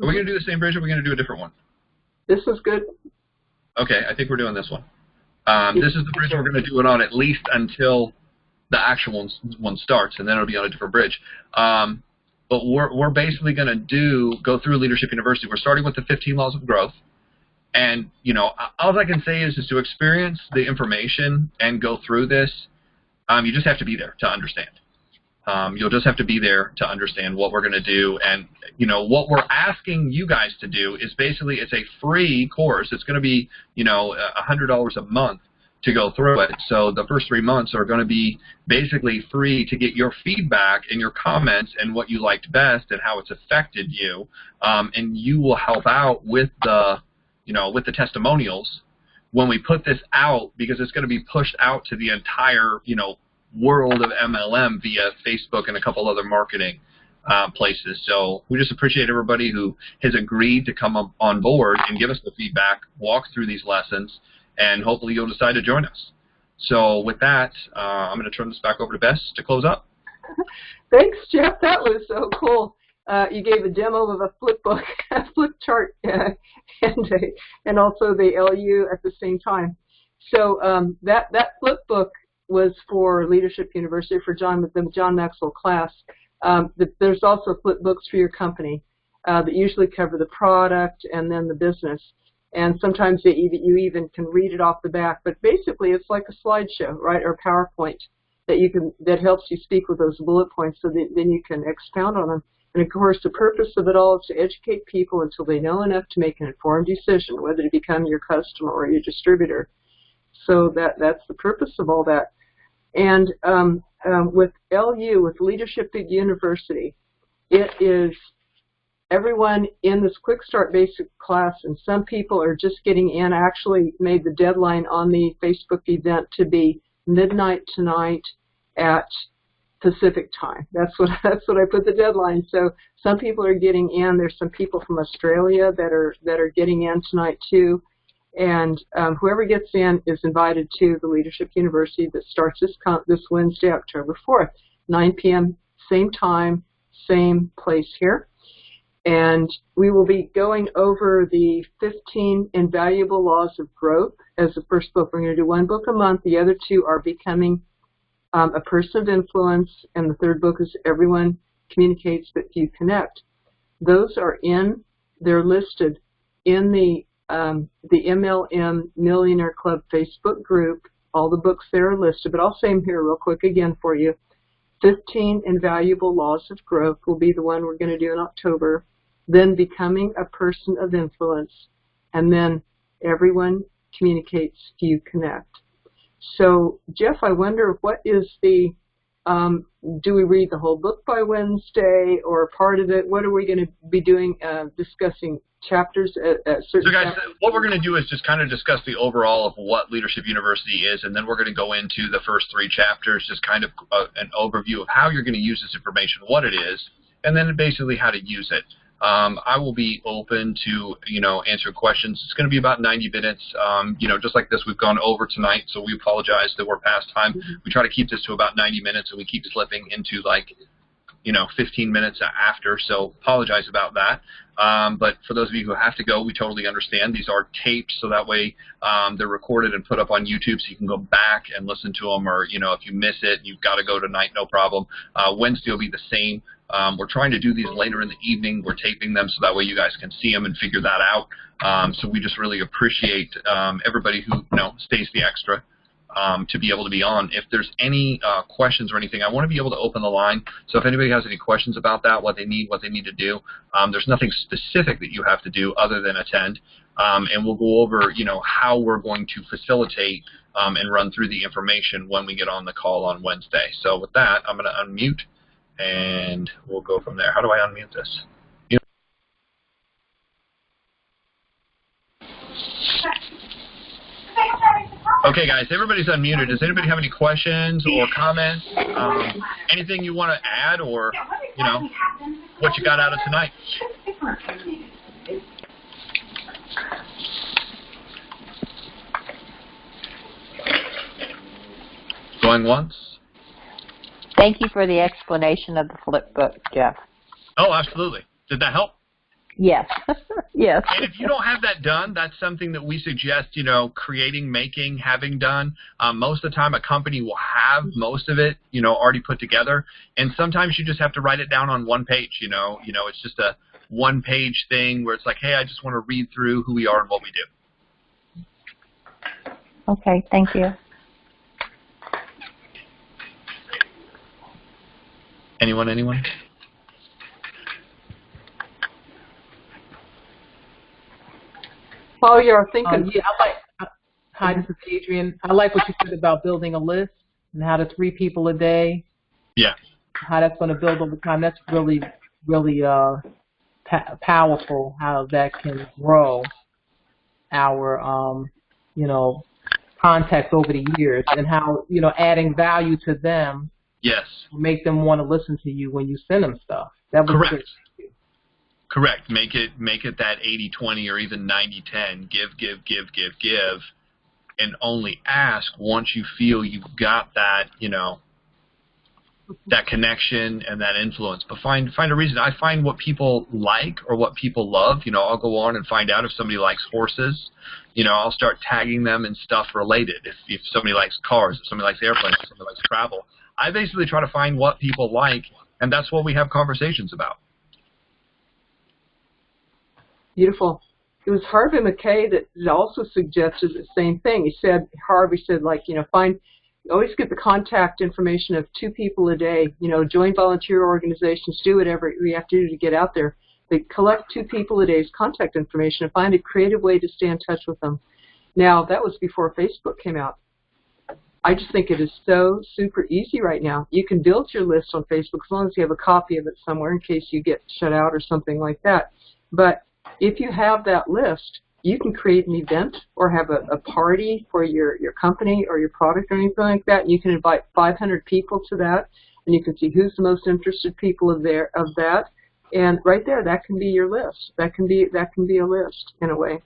Are we going to do the same bridge, or are we going to do a different one? This is good. Okay, I think we're doing this one. This is the bridge we're going to do it on at least until the actual one starts, and then it'll be on a different bridge. But we're basically going to go through Leadership University. We're starting with the 15 Laws of Growth. And, you know, all I can say is to experience the information and go through this. You just have to be there to understand. You'll just have to be there to understand what we're going to do. And, you know, what we're asking you guys to do is basically it's a free course. It's going to be, you know, $100 a month to go through it. So the first 3 months are going to be basically free to get your feedback and your comments and what you liked best and how it's affected you. And you will help out with the, you know, with the testimonials when we put this out, because it's going to be pushed out to the entire, you know, world of MLM via Facebook and a couple other marketing places. So we just appreciate everybody who has agreed to come up on board and give us the feedback, walk through these lessons, and hopefully you'll decide to join us. So with that, I'm going to turn this back over to Bess to close up. Thanks, Jeff. That was so cool. You gave a demo of a flip book, a flip chart, and also the LU at the same time. So that flip book was for Leadership University, for the John Maxwell class. There's also flip books for your company that usually cover the product and then the business. And sometimes you even can read it off the back. But basically, it's like a slideshow, right, or PowerPoint that helps you speak with those bullet points, so that then you can expound on them. And of course, the purpose of it all is to educate people until they know enough to make an informed decision, whether to become your customer or your distributor. So that's the purpose of all that. And with LU, with Leadership at University, it is everyone in this Quick Start Basic class, and some people are just getting in. I actually made the deadline on the Facebook event to be midnight tonight at Pacific time. That's what I put the deadline. So some people are getting in. There's some people from Australia that are getting in tonight too. And whoever gets in is invited to the Leadership University that starts this Wednesday, October 4th, 9 p.m., same time, same place here. And we will be going over the 15 Invaluable Laws of Growth as the first book. We're going to do one book a month. The other two are Becoming a Person of Influence, and the third book is Everyone Communicates But Few Connect. Those are they're listed in the MLM Millionaire Club Facebook group. All the books there are listed, but I'll say them here real quick again for you. 15 Invaluable Laws of Growth will be the one we're going to do in October. Then Becoming a Person of Influence, and then Everyone Communicates, Few Connect. So, Jeff, I wonder what is the, do we read the whole book by Wednesday or part of it? What are we going to be doing, discussing chapters at certain So, guys, chapters? what we're going to do is just kind of discuss the overall of what Leadership University is, and then we're going to go into the first 3 chapters, just kind of an overview of how you're going to use this information, what it is, and then basically how to use it. I will be open to, you know, answer questions. It's going to be about 90 minutes, you know, just like this we've gone over tonight, so we apologize that we're past time. We try to keep this to about 90 minutes, and we keep slipping into, like, you know, 15 minutes after, so apologize about that. But for those of you who have to go, we totally understand. These are taped, so that way they're recorded and put up on YouTube, so you can go back and listen to them, or, you know, if you miss it, you've got to go tonight, no problem. Wednesday will be the same. We're trying to do these later in the evening. We're taping them so that way you guys can see them and figure that out. So we just really appreciate everybody who, you know, stays the extra to be able to be on. If there's any questions or anything, I want to be able to open the line. So if anybody has any questions about that, what they need to do, there's nothing specific that you have to do other than attend. And we'll go over, you know, how we're going to facilitate and run through the information when we get on the call on Wednesday. So with that, I'm going to unmute, and we'll go from there. How do I unmute this? Okay, guys, everybody's unmuted. Does anybody have any questions or comments? Anything you want to add or you know, what you got out of tonight. Going once? Thank you for the explanation of the flip book, Jeff. Oh, absolutely. Did that help? Yes. Yes. And if you don't have that done, that's something that we suggest, you know, creating, making, having done. Most of the time, a company will have most of it, you know, already put together. And sometimes you just have to write it down on one page, you know. It's just a one-page thing where it's like, hey, I just want to read through who we are and what we do. Okay, thank you. Anyone? While you're thinking, Yeah, hi, this is Adrian. I like what you said about building a list and how to 3 people a day. Yeah. How that's going to build over time. That's really, really powerful. How that can grow our, contacts over the years, and how adding value to them. Yes. Make them want to listen to you when you send them stuff. That was correct. Great. Correct. Make it that 80-20 or even 90-10. Give, and only ask once you feel you've got that, that connection and that influence. But find a reason. I find what people like or what people love. I'll go on and find out if somebody likes horses. I'll start tagging them in stuff related. If somebody likes cars, if somebody likes airplanes, if somebody likes travel. I basically try to find what people like, and that's what we have conversations about. Beautiful. It was Harvey McKay that also suggested the same thing. Harvey said, always get the contact information of 2 people a day. Join volunteer organizations, do whatever you have to do to get out there. They collect 2 people a day's contact information and find a creative way to stay in touch with them. Now, that was before Facebook came out. I just think it is so super easy right now. You can build your list on Facebook as long as you have a copy of it somewhere in case you get shut out or something like that. But if you have that list, you can create an event or have a party for your company or your product or anything like that. You can invite 500 people to that, and you can see who's the most interested people of that. And right there, that can be your list. That can be a list in a way.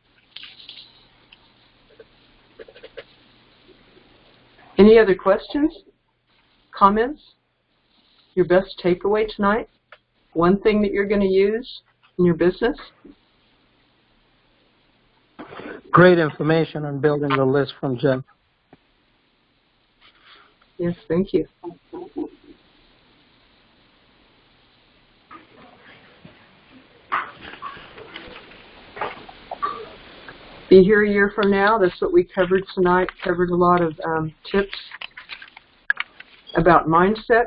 Any other questions? Comments? Your best takeaway tonight? One thing that you're going to use in your business? Great information on building the list from Jen. Yes, thank you. Be here a year from now. That's what we covered tonight. Covered a lot of tips about mindset,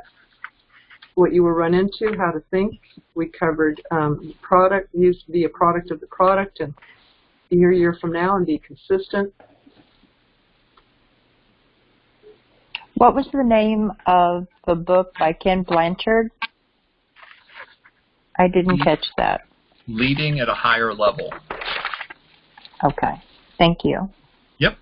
what you will run into, how to think. We covered product, use to be a product of the product, and be here a year from now and be consistent. What was the name of the book by Ken Blanchard? I didn't catch that. Leading at a higher level. Okay. Thank you. Yep.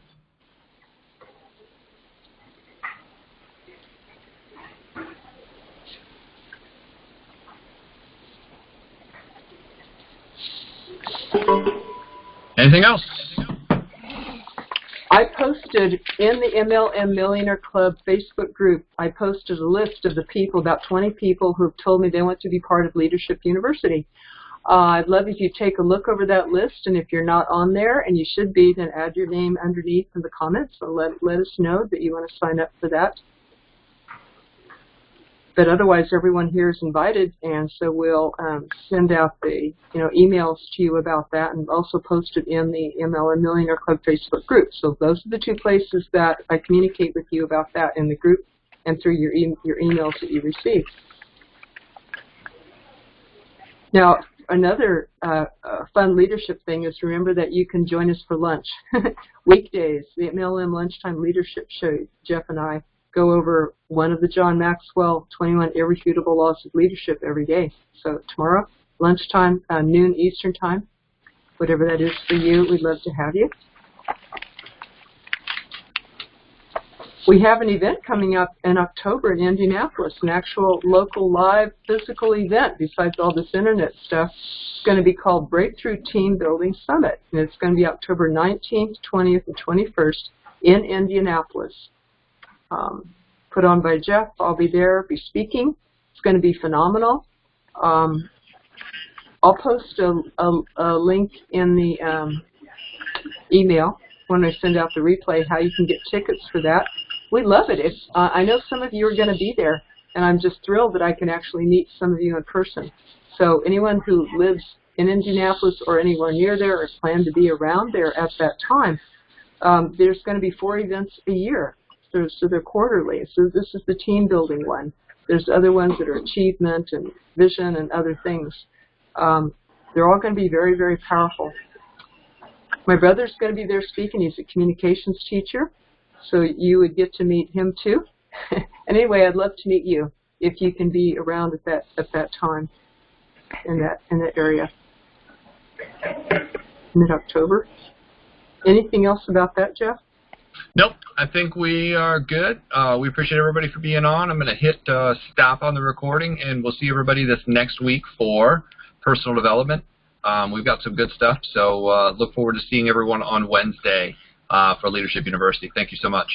Anything else? I posted in the MLM Millionaire Club Facebook group, I posted a list of the people, about 20 people who have told me they want to be part of Leadership University. I'd love if you take a look over that list, and if you're not on there, and you should be, then add your name underneath in the comments, and let us know that you want to sign up for that. But otherwise, everyone here is invited, and so we'll send out the emails to you about that, and also post it in the MLM Millionaire Club Facebook group. So those are the 2 places that I communicate with you about that, in the group and through your emails that you receive. Now, another fun leadership thing is remember that you can join us for lunch. Weekdays, the MLM Lunchtime Leadership Show, Jeff and I go over one of the John Maxwell 21 Irrefutable Laws of Leadership every day. So tomorrow, lunchtime, noon Eastern time, whatever that is for you, we'd love to have you. We have an event coming up in October in Indianapolis, an actual local live physical event besides all this internet stuff. It's going to be called Breakthrough Team Building Summit, and it's going to be October 19th, 20th, and 21st in Indianapolis. Put on by Jeff. I'll be there, be speaking. It's going to be phenomenal. I'll post a link in the email when I send out the replay how you can get tickets for that. We love it. I know some of you are going to be there, and I'm just thrilled that I can actually meet some of you in person. So anyone who lives in Indianapolis or anywhere near there or plan to be around there at that time, there's going to be 4 events a year. So they're quarterly. So this is the team building one. There's other ones that are achievement and vision and other things. They're all going to be very, very powerful. My brother's going to be there speaking. He's a communications teacher, so you would get to meet him too. And anyway, I'd love to meet you if you can be around at that time in that area. Mid-October. Anything else about that, Jeff? Nope, I think we are good. We appreciate everybody for being on. I'm going to hit stop on the recording, and we'll see everybody this next week for personal development. We've got some good stuff, so look forward to seeing everyone on Wednesday for Leadership University. Thank you so much.